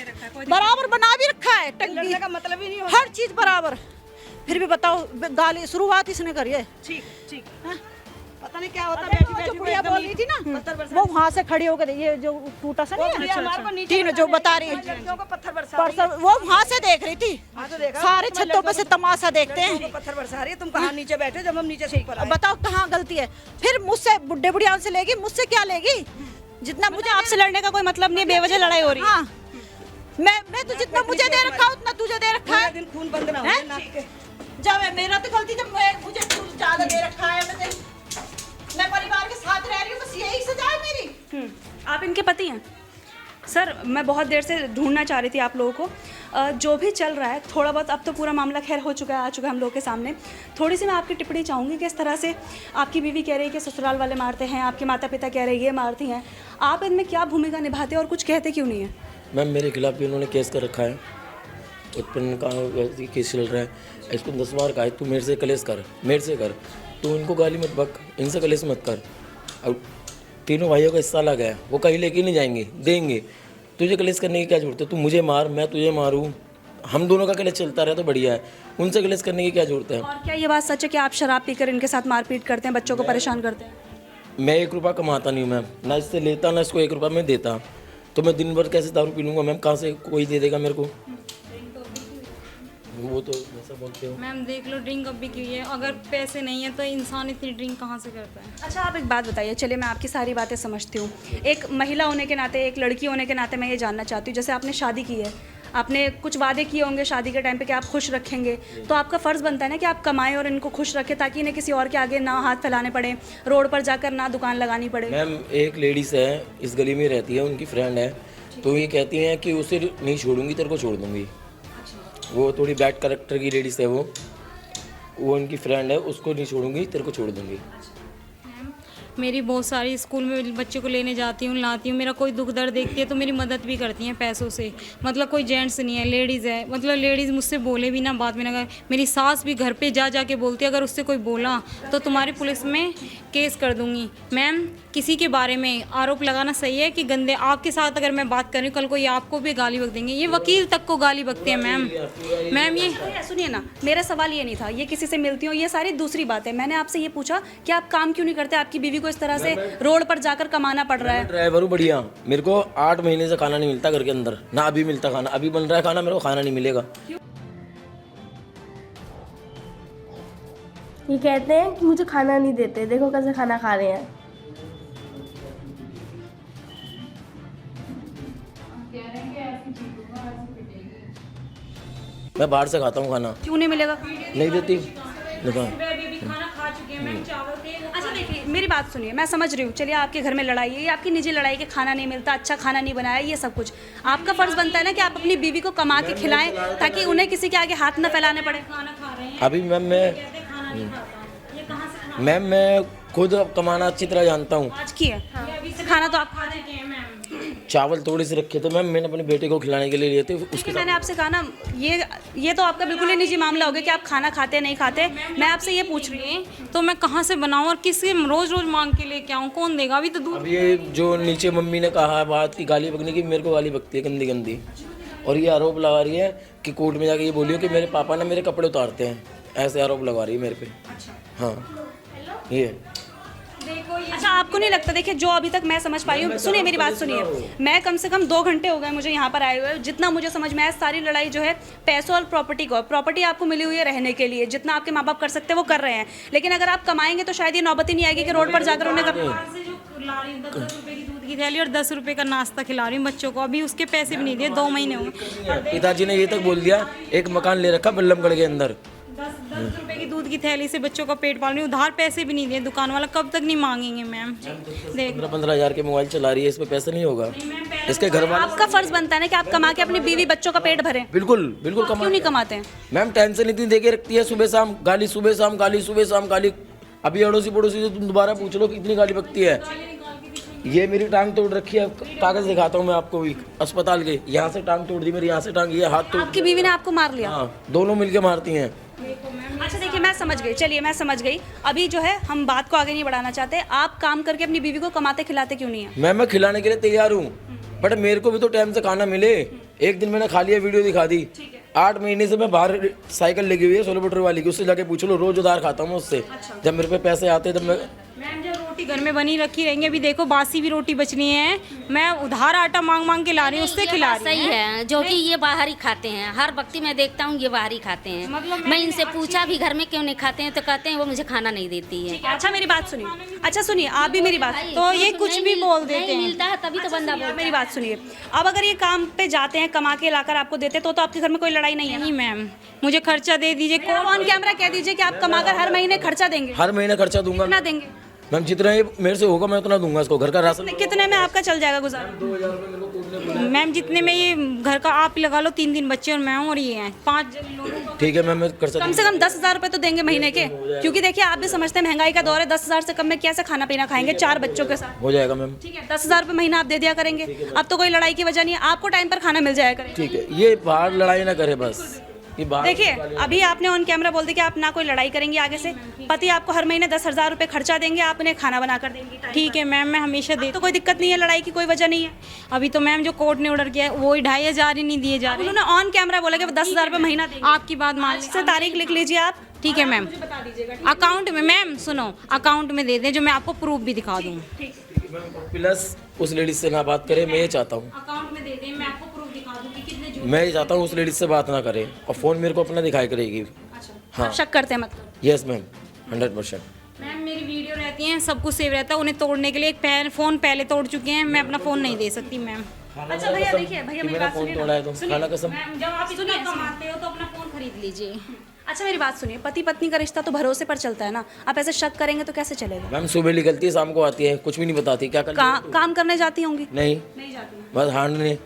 बराबर बना भी रखा है, टंकी का मतलब ही नहीं, हर चीज बराबर। फिर भी बताओ, गाली शुरुआत इसने करी है। ठीक पता नहीं क्या होता है। जो बुढ़िया बोल रही थी ना, वो वहाँ से खड़ी होकर, ये जो टूटा सा नहीं, तीन जो बता रही है, वो वहाँ से देख रही थी, सारे छतों पे से तमाशा देखते हैं, पत्थर बरसा रही है, तुम कहाँ नीचे बैठे जब हम नीचे से ऊपर आए। बताओ कहाँ गलती है। फिर मुझसे बुढ़े बुढ़िया से लेगी, मुझसे क्या लेगी, जितना मुझे आपसे लड़ने का कोई मतलब नहीं है, बेवजह लड़ाई हो रही है। हाँ मैं तो जितना मुझे दे रखा उतना तुझे दे रखा है। दिन खून बंद ना हो हैं? जब है मेरा तो गलती, जब मुझे ज्यादा दे रखा है, मैं परिवार के साथ रह रही हूँ, बस यही सजा है मेरी। आप इनके पति हैं? सर मैं बहुत देर से ढूंढना चाह रही थी आप लोगों को, जो भी चल रहा है थोड़ा बहुत, अब तो पूरा मामला खैर हो चुका है, आ चुका है हम लोगों के सामने। थोड़ी सी मैं आपकी टिप्पणी चाहूँगी कि इस तरह से आपकी बीवी कह रही है कि ससुराल वाले मारते हैं, आपके माता पिता कह रहे हैं ये मारती हैं, आप इनमें क्या भूमिका निभाते हैं और कुछ कहते क्यों नहीं है? मैम मेरे खिलाफ भी उन्होंने केस कर रखा है, उत्पन्न का केस चल रहा है, इसको 10 बार कहा है तू मेरे से कलेश कर, मेरे से कर, तू इनको गाली मत बक, इनसे कलेश मत कर। अब तीनों भाइयों का हिस्सा लगा है, वो कहीं लेके नहीं जाएंगे, देंगे, तुझे कलेश करने की क्या जरूरत है, तू मुझे मार, मैं तुझे मारूँ, हम दोनों का कलेश चलता रहे तो बढ़िया है, उनसे कलेश करने की क्या जरूरत है। और क्या ये बात सच है कि आप शराब पीकर इनके साथ मारपीट करते हैं, बच्चों को परेशान करते हैं? मैं 1 रुपया कमाता नहीं हूँ मैम, ना इससे लेता ना इसको 1 रुपया मैं देता, तो मैं दिन भर कैसे दारू पी लूँगा मैम, कहाँ से कोई दे देगा मेरे को? वो तो जैसा बोलते हो। मैम देख लो, ड्रिंक अब भी की है, अगर पैसे नहीं है तो इंसान इतनी ड्रिंक कहाँ से करता है। अच्छा आप एक बात बताइए, चलिए मैं आपकी सारी बातें समझती हूँ। एक महिला होने के नाते, एक लड़की होने के नाते मैं ये जानना चाहती हूँ, जैसे आपने शादी की है, आपने कुछ वादे किए होंगे शादी के टाइम पे कि आप खुश रखेंगे, तो आपका फ़र्ज़ बनता है ना कि आप कमाएं और इनको खुश रखें, ताकि इन्हें किसी और के आगे ना हाथ फैलाने पड़े, रोड पर जाकर ना दुकान लगानी पड़े। मैम एक लेडीज़ है, इस गली में रहती है, उनकी फ्रेंड है, तो ये कहती हैं कि उसे नहीं छोड़ूंगी, तेरे को छोड़ दूंगी। वो थोड़ी बैड कैरेक्टर की लेडीज़ है, वो उनकी फ्रेंड है, उसको नहीं छोड़ूंगी, तेरे को छोड़ दूंगी। मेरी बहुत सारी स्कूल में बच्चों को लेने जाती हूँ, लाती हूँ, मेरा कोई दुख दर्द देखती है तो मेरी मदद भी करती हैं पैसों से। मतलब कोई जेंट्स नहीं है, लेडीज़ है। मतलब लेडीज़ मुझसे बोले भी ना, बात में ना करें। मेरी सास भी घर पे जा के बोलती है, अगर उससे कोई बोला तो तुम्हारी पुलिस में केस कर दूँगी। मैम किसी के बारे में आरोप लगाना सही है कि गंदे, आपके साथ अगर मैं बात कर रही हूँ, कल को ये आपको भी गाली बक देंगे। ये वकील तक को गाली बकते हैं मैम। मैम ये सुनिए ना, मेरा सवाल ये नहीं था ये किसी से मिलती हो, ये सारी दूसरी बात है। मैंने आपसे ये पूछा कि आप काम क्यों नहीं करते, आपकी बीवी को इस तरह से रोड पर जाकर कमाना पड़ रहा है। ड्राइवर हूँ बढ़िया, मेरे को 8 महीने से खाना नहीं मिलता घर के अंदर, ना अभी मिलता खाना, अभी बन रहा है खाना, मेरे को खाना नहीं मिलेगा। ये कहते हैं कि मुझे खाना नहीं देते, देखो कैसे खाना खा रहे हैं। मैं बाहर से खाता हूँ खाना। क्यों नहीं मिलेगा? नहीं देती दुकान। अच्छा देखिए मेरी बात सुनिए, मैं समझ रही हूँ, चलिए आपके घर में लड़ाई है, ये आपकी निजी लड़ाई, कि खाना नहीं मिलता, अच्छा खाना नहीं बनाया, ये सब कुछ आपका फ़र्ज़ बनता है ना कि आप अपनी बीवी को कमा के खिलाएं, ताकि उन्हें किसी के आगे हाथ न फैलाने पड़े। अभी मैम मैं खुद कमाना अच्छी तरह जानता हूँ। आज की है खाना तो आप खा चुके हैं मैम। चावल थोड़े से रखे थे मैम, मैंने अपने बेटे को खिलाने के लिए लिए थे, उसके मैंने आपसे कहा ना, ये तो आपका बिल्कुल ही निजी मामला हो गया कि आप खाना खाते नहीं खाते। मैं आपसे ये पूछ रही हूँ तो मैं कहाँ से बनाऊँ और किससे रोज़ रोज़ मांग के लेके आऊँ? कौन देगा? अभी तो दूध। अब ये जो नीचे मम्मी ने कहा बात की गाली बकने की, मेरे को गाली बकती है गंदी गंदी, और ये आरोप लगा रही है कि कोर्ट में जाके ये बोलियो कि मेरे पापा ना मेरे कपड़े उतारते हैं, ऐसे आरोप लगा रही है मेरे पे। हाँ ये अच्छा आपको नहीं लगता, देखिए जो अभी तक मैं समझ पाई हूँ, सुनिए मेरी बात सुनिए, मैं कम से कम 2 घंटे हो गए मुझे यहाँ पर आए हुए, जितना मुझे समझ में आया सारी लड़ाई जो है पैसों और प्रॉपर्टी को। प्रॉपर्टी आपको मिली हुई है रहने के लिए, जितना आपके माँ बाप कर सकते हैं वो कर रहे हैं, लेकिन अगर आप कमाएंगे तो शायद ये नौबत ही नहीं आएगी कि रोड पर जाकर उन्हें 10 रुपए की दूध की थैली और 10 रुपए का नाश्ता खिला रही हूँ बच्चों को, अभी उसके पैसे भी नहीं दिए, 2 महीने हो गए। पिताजी ने ये तक बोल दिया, एक मकान ले रखा बल्लमगढ़ के अंदर, 10 रुपए की दूध की थैली से बच्चों का पेट पाल रही हूँ, उधार पैसे भी नहीं दिए, दुकान वाला कब तक नहीं मांगेंगे मैम? देख 15-15 हज़ार के मोबाइल चला रही है, इस पे पैसा नहीं होगा, इसके घर वाले। आपका फर्ज बनता है ना कि आप कमा के अपनी बीवी बच्चों का पेट भरें। बिल्कुल बिल्कुल क्यों नहीं कमाते हैं मैम? टेंशन इतनी दे के रखती है, सुबह शाम गाली, सुबह शाम गाली, सुबह शाम गाली। अभी अड़ोसी पड़ोसी से तुम दोबारा पूछ लो कितनी गाली बकती है। ये मेरी टांग तोड़ रखी है, कागज दिखाता हूँ मैं आपको भी, अस्पताल के, यहाँ से टांग तोड़ दी मेरी, यहाँ से टांग, ये हाथ तोड़। आपकी बीवी ने आपको मार लिया? हाँ, दोनों मिलके मारती हैं। अच्छा देखिए मैं समझ गई, चलिए मैं समझ गई। अभी जो है हम बात को आगे नहीं बढ़ाना चाहते, आप काम करके अपनी बीवी को कमाते खिलाते क्यों नहीं है? मैं खिलाने के लिए तैयार हूँ, बट मेरे को भी तो टाइम से खाना मिले। एक दिन मैंने खा लिया, वीडियो दिखा दी। 8 महीने से मैं बाहर साइकिल लगी हुई है 16 फुट वाली की, उससे जाके पूछ लो, रोज उधार खाता हूँ उससे। जब मेरे पे पैसे आते तब मैं जो रोटी घर में बनी रखी रहेंगे, अभी देखो बासी भी रोटी बचनी है, मैं उधार आटा मांग मांग के ला रही हूँ, उससे खिला रही हूँ। सही है, जो कि ये बाहर ही खाते हैं, हर वक्त मैं देखता हूँ ये बाहर ही खाते हैं। मतलब मैं इनसे पूछा भी घर में क्यों नहीं खाते हैं, तो कहते हैं वो मुझे खाना नहीं देती है। अच्छा मेरी बात सुनिए, अच्छा सुनिए आप भी मेरी बात, तो ये कुछ भी बोल देते हैं, मिलता है तभी तो बंदा बोलता है। मेरी बात सुनिए, अब अगर ये काम पे जाते हैं, कमा के लाकर आपको देते तो आपके घर में कोई लड़ाई नहीं है? नहीं मैम, मुझे खर्चा दे दीजिए, ऑन कैमरा कह दीजिए कि आप कमाकर हर महीने खर्चा देंगे। हर महीने खर्चा दूंगा। कितना देंगे मैम? जितना ये मेरे से होगा मैं उतना दूंगा इसको, घर का राशन। कितने में आपका चल जाएगा गुजारा? 2000 रुपये मेरे को कूटने मैम जितने में ये घर का आप लगा लो, 3 बच्चे और मैं हूँ और ये हैं 5 लोग। ठीक है मैम, मैं कर सकता हूँ। कम से कम 10,000 रुपए तो देंगे महीने के, क्योंकि देखिए आप भी समझते हैं महंगाई का दौर है, 10,000 से कम में कैसे खाना पीना खाएंगे 4 बच्चों के साथ? हो जाएगा मैम। ठीक है 10,000 रुपये महीना आप दे दिया करेंगे, अब तो कोई लड़ाई की वजह नहीं है, आपको टाइम पर खाना मिल जाया करेगा। ठीक है, ये बाहर लड़ाई ना करे बस। देखिए अभी आपने ऑन कैमरा बोल दिया कि आप ना कोई लड़ाई करेंगे आगे से, पति आपको हर महीने 10,000 रुपये खर्चा देंगे, आप उन्हें खाना बना कर देंगे। ठीक है मैम, मैं हमेशा दे, तो कोई दिक्कत नहीं है, लड़ाई की कोई वजह नहीं है। अभी तो मैम जो कोर्ट ने ऑर्डर किया है वो 2,500 ही नहीं दिए जा रहे। उन्होंने ऑन कैमरा बोला कि 10,000 रुपये महीना देंगे। आपकी बात मान से तारीख लिख लीजिए आप। ठीक है मैम, अकाउंट में, मैम सुनो, अकाउंट में दे दें, जो मैं आपको प्रूफ भी दिखा दूँ। प्लस उस लेडीज से ना बात करें, मैं ये चाहता हूँ। अकाउंट में दे दें, मैं आपको प्रूफ दिखा दूँ कि कितने मैं ये चाहता हूँ उस लेडीज से बात ना करे और फ़ोन मेरे को अपना दिखाई करेगी। हाँ आप शक करते हैं मतलब? Yes ma'am 100%। मैम मेरी वीडियो रहती हैं, सब कुछ सेव रहता है। उन्हें तोड़ने के लिए एक फ़ोन पहले तोड़ चुके हैं, मैं अपना फ़ोन नहीं दे सकती मैम। अच्छा भैया देखिए, भैया मेरी बात सुनिए तोड़ा है तो खाना कसम। मैम जब आप इतना कमाते हो तो अपना फ़ोन खरीद लीजिए। अच्छा मेरी बात सुनिए, पति पत्नी का रिश्ता तो भरोसे पर चलता है ना, आप ऐसे शक करेंगे तो कैसे चलेगा? मैम सुबह निकलती है शाम को आती है, कुछ भी नहीं बताती, क्या कर काम करने जाती होंगी? नहीं जाती। बस हारने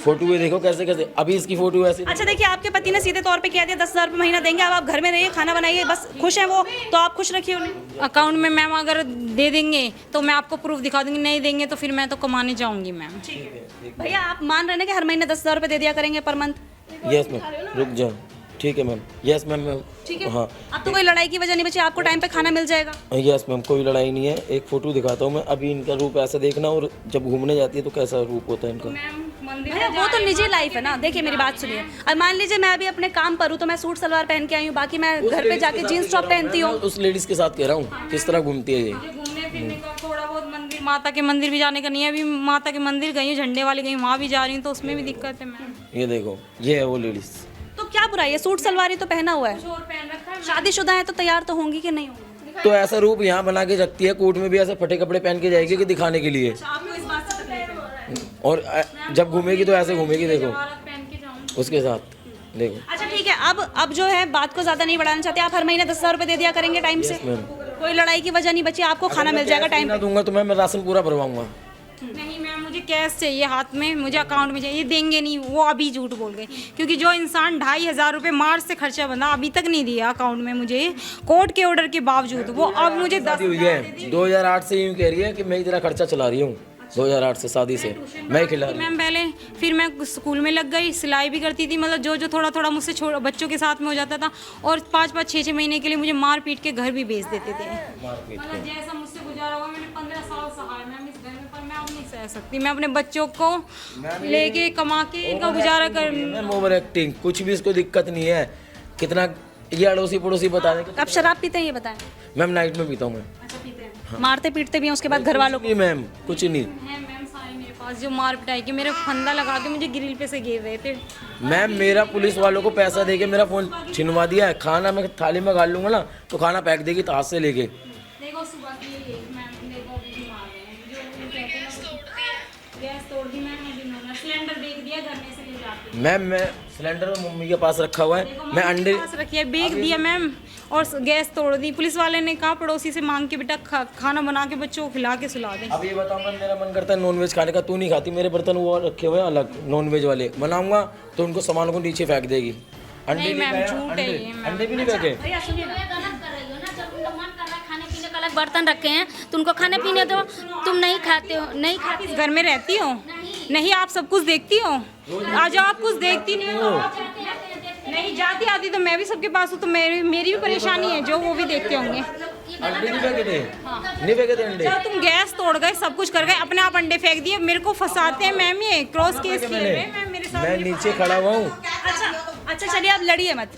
फोटो भी देखो कैसे कैसे, अभी इसकी फोटो ऐसी। अच्छा देखिए, आपके पति ने सीधे तौर पे कह दिया 10,000 रुपये महीना देंगे, अब आप घर में रहिए, खाना बनाइए, बस खुश हैं वो, तो आप खुश रखिए उन्हें। अकाउंट में मैम अगर दे देंगे तो मैं आपको प्रूफ दिखा दूंगी, नहीं देंगे तो फिर मैं तो कमाने जाऊंगी मैम। भैया आप मान रहे हैं कि हर महीने 10,000 रुपये दे दिया करेंगे पर मंथ? यस मैम, रुक जाओ, ठीक है मैम। यस मैम, ठीक है। हाँ अब तो कोई लड़ाई की वजह नहीं बची, आपको टाइम पे खाना मिल जाएगा। यस मैम, कोई लड़ाई नहीं है। एक फोटो दिखाता हूँ मैं अभी, इनका रूप ऐसा देखना, और जब घूमने जाती है तो कैसा रूप होता है इनका। भैया वो तो निजी लाइफ है ना, देखिए मेरी बात सुनिए, अब मान लीजिए मैं अभी अपने काम पर हूँ तो मैं सूट सलवार पहन के आई हूँ, बाकी मैं घर पे जाके जीन्स टॉप पहनती हूँ। उस लेडीज के साथ कह रहा हूँ किस तरह घूमती है ये। घूमने फिरने का थोड़ा बहुत मंदिर, माता के मंदिर भी जाने का नहीं है। अभी माता के मंदिर गई हूँ, झंडे वाली गई, वहाँ भी जा रही हूँ, तो उसमें भी दिक्कत है मैम। ये देखो, ये है वो लेडीज। तो क्या बुराई है, सूट सलवार ही तो पहना हुआ है, शादीशुदा है तो तैयार तो होंगी कि नहीं होंगी? तो ऐसा रूप यहाँ बना के रखती है, कोर्ट में भी ऐसे फटे कपड़े पहन के जाएगी कि दिखाने के लिए, आपको इस बात से तकलीफ है? और जब घूमेगी तो ऐसे घूमेगी, देखो उसके साथ देखो। अच्छा ठीक है, अब जो है बात को ज्यादा नहीं बढ़ाना चाहते, आप हर महीने 10,000 रुपये दे दिया करेंगे टाइम से, कोई लड़ाई की वजह नहीं बची, आपको खाना मिल जाएगा टाइम पे। दूंगा तो मैं राशन पूरा भरवाऊंगा। नहीं मैम, मुझे कैश चाहिए हाथ में, मुझे अकाउंट में चाहिए। देंगे नहीं, वो अभी झूठ बोल गए, क्योंकि जो इंसान 2,500 रुपये मार्च से खर्चा बंदा अभी तक नहीं दिया अकाउंट में मुझे, कोर्ट के ऑर्डर के बावजूद, वो अब मुझे 2008 से यूँ कह रही है कि मैं तेरा खर्चा चला रही हूँ, 2008 से शादी से मैं खिला रही हूँ। मैम पहले फिर मैं स्कूल में लग गई, सिलाई भी करती थी, मतलब जो थोड़ा थोड़ा मुझसे बच्चों के साथ में हो जाता था, और 5-5, 6-6 महीने के लिए मुझे मार पीट के घर भी भेज देते थे। मतलब जैसा मुझसे गुजारा हुआ, मैंने 15 साल सहा है मैम इस घर में, पर मैं अब नहीं सह सकती। मैं अपने बच्चों को लेके कमा के इनका गुजारा कर। मैम ओवर एक्टिंग, कुछ भी इसको दिक्कत नहीं है, कितना ये अड़ोसी पड़ोसी बता दें। आप शराब पीते हैं ये बताएं? मैम नाइट में पीता हूँ मैं। मारते पीटते भी हैं उसके बाद घर वालों को? मैम कुछ नहीं है मैम, सारे मेरे पास जो मार पिटाई के, मेरे फंदा लगा के मुझे ग्रिल पे से गिर रहे थे। मैम मेरा पुलिस वालों को पैसा देके मेरा फोन छिनवा दिया है, खाना मैं थाली में गाल लूंगा ना तो खाना पैक देगी हाथ से लेके। देखो सुबह की मैम, देखो अभी मार रहे हैं, जो कहते हैं गैस तोड़ दी मैम, जिन्होंने सिलेंडर बेच दिया घर में से ले जाके। मैम मैं सिलेंडर मम्मी के पास रखा हुआ है, मैं अंडे रखिए बेच दिया मैम, और गैस तोड़ दी। पुलिस वाले ने कहा पड़ोसी से मांग के बेटा खाना बना के बच्चों को खिला के सुला दे। अब ये बताओ मैम, मेरा मन करता है नॉनवेज खाने का, तू नहीं खाती, मेरे बर्तन वो रखे हुए हैं अलग नॉनवेज वाले, बनाऊंगा तो उनको सामान को नीचे फेंक देगी। अंडे मैम झूठ है ये मैम। अंडे भी नहीं फेंके। खाने पीने का अलग बर्तन रखे हैं, तो उनको खाने पीने दो, तुम नहीं खाते हो, नहीं खाती। इस घर में रहती हो नहीं, आप सब कुछ देखती हो, आज आप कुछ देखती नहीं हो। नहीं जाती आती तो मैं भी सबके पास हूँ, तो मेरी भी परेशानी है, जो वो भी देखते होंगे। अंडे नहीं फेंके थे, नहीं फेंके थे अंडे। तुम गैस तोड़ गए, सब कुछ कर गए, अपने आप अंडे फेंक दिए, मेरे को फंसाते हैं मैम, ये क्रॉस केस किए हुए हैं मेरे साथ। मैं नीचे खड़ा हुआ हूँ। अच्छा चलिए आप लड़िए मत,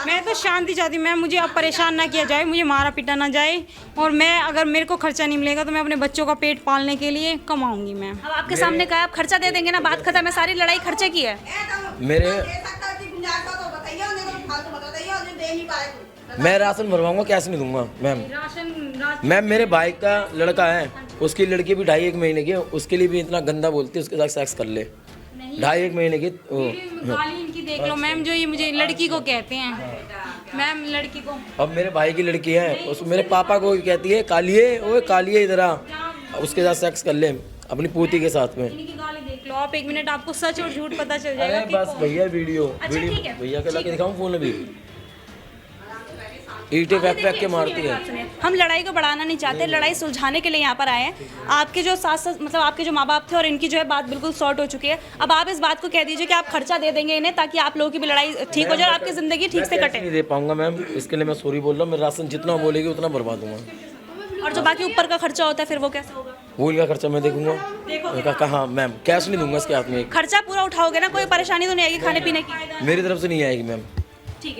मैं तो शांति चाहती हूँ मैम, मुझे अब परेशान ना किया जाए, मुझे मारा पीटा ना जाए, और मैं अगर मेरे को खर्चा नहीं मिलेगा तो मैं अपने बच्चों का पेट पालने के लिए कमाऊंगी मैम। अब आपके सामने कहा आप खर्चा दे देंगे ना, बात खत्म है, सारी लड़ाई खर्चे की है। मेरे मैं राशन भरवाऊंगा, कैश नहीं दूंगा मैम। मैम मेरे भाई का लड़का है, उसकी लड़की भी 2.5-1 महीने की है, उसके लिए भी इतना गंदा बोलती है, उसके साथ सेक्स कर ले। 2.5-1 महीने की गाली इनकी देख लो मैम, जो ये मुझे लड़की को कहते हैं मैम, लड़की को। अब मेरे भाई की लड़की है, उस मेरे पापा को कहती है कालिए, ओए कालिए इधर आ, उसके साथ सेक्स कर ले अपनी पोती के साथ में। इनकी गाली देख लो आप, 1 मिनट आपको सच और झूठ पता चल जाएगा। अरे बस भैया वीडियो भैया के लाके दिखाऊं फोन अभी, ईंटें फेंक फेंक के मारती है। हम लड़ाई को बढ़ाना नहीं चाहते, लड़ाई सुलझाने के लिए यहाँ पर आए हैं। आपके जो सास मतलब आपके जो माँ बाप थे और इनकी जो है बात बिल्कुल सॉर्ट हो चुकी है। अब आप इस बात को कह दीजिए कि आप खर्चा दे देंगे इन्हें, ताकि आप लोगों की भी लड़ाई ठीक हो जाए और आपकी जिंदगी ठीक से कटे। नहीं दे पाऊंगा मैम, इसके लिए मैं सॉरी बोल रहा हूँ। मैं राशन जितना बोलेगी उतना भरवा दूंगा, और जो बाकी ऊपर का खर्चा होता है फिर वो कैसे होगा? वो इनका खर्चा मैं देखूंगा। कहाँ मैम, कैश नहीं दूंगा इसके हाथ में। खर्चा पूरा उठाओगे ना, कोई परेशानी तो नहीं आएगी खाने पीने की? मेरी तरफ से नहीं आएगी मैम।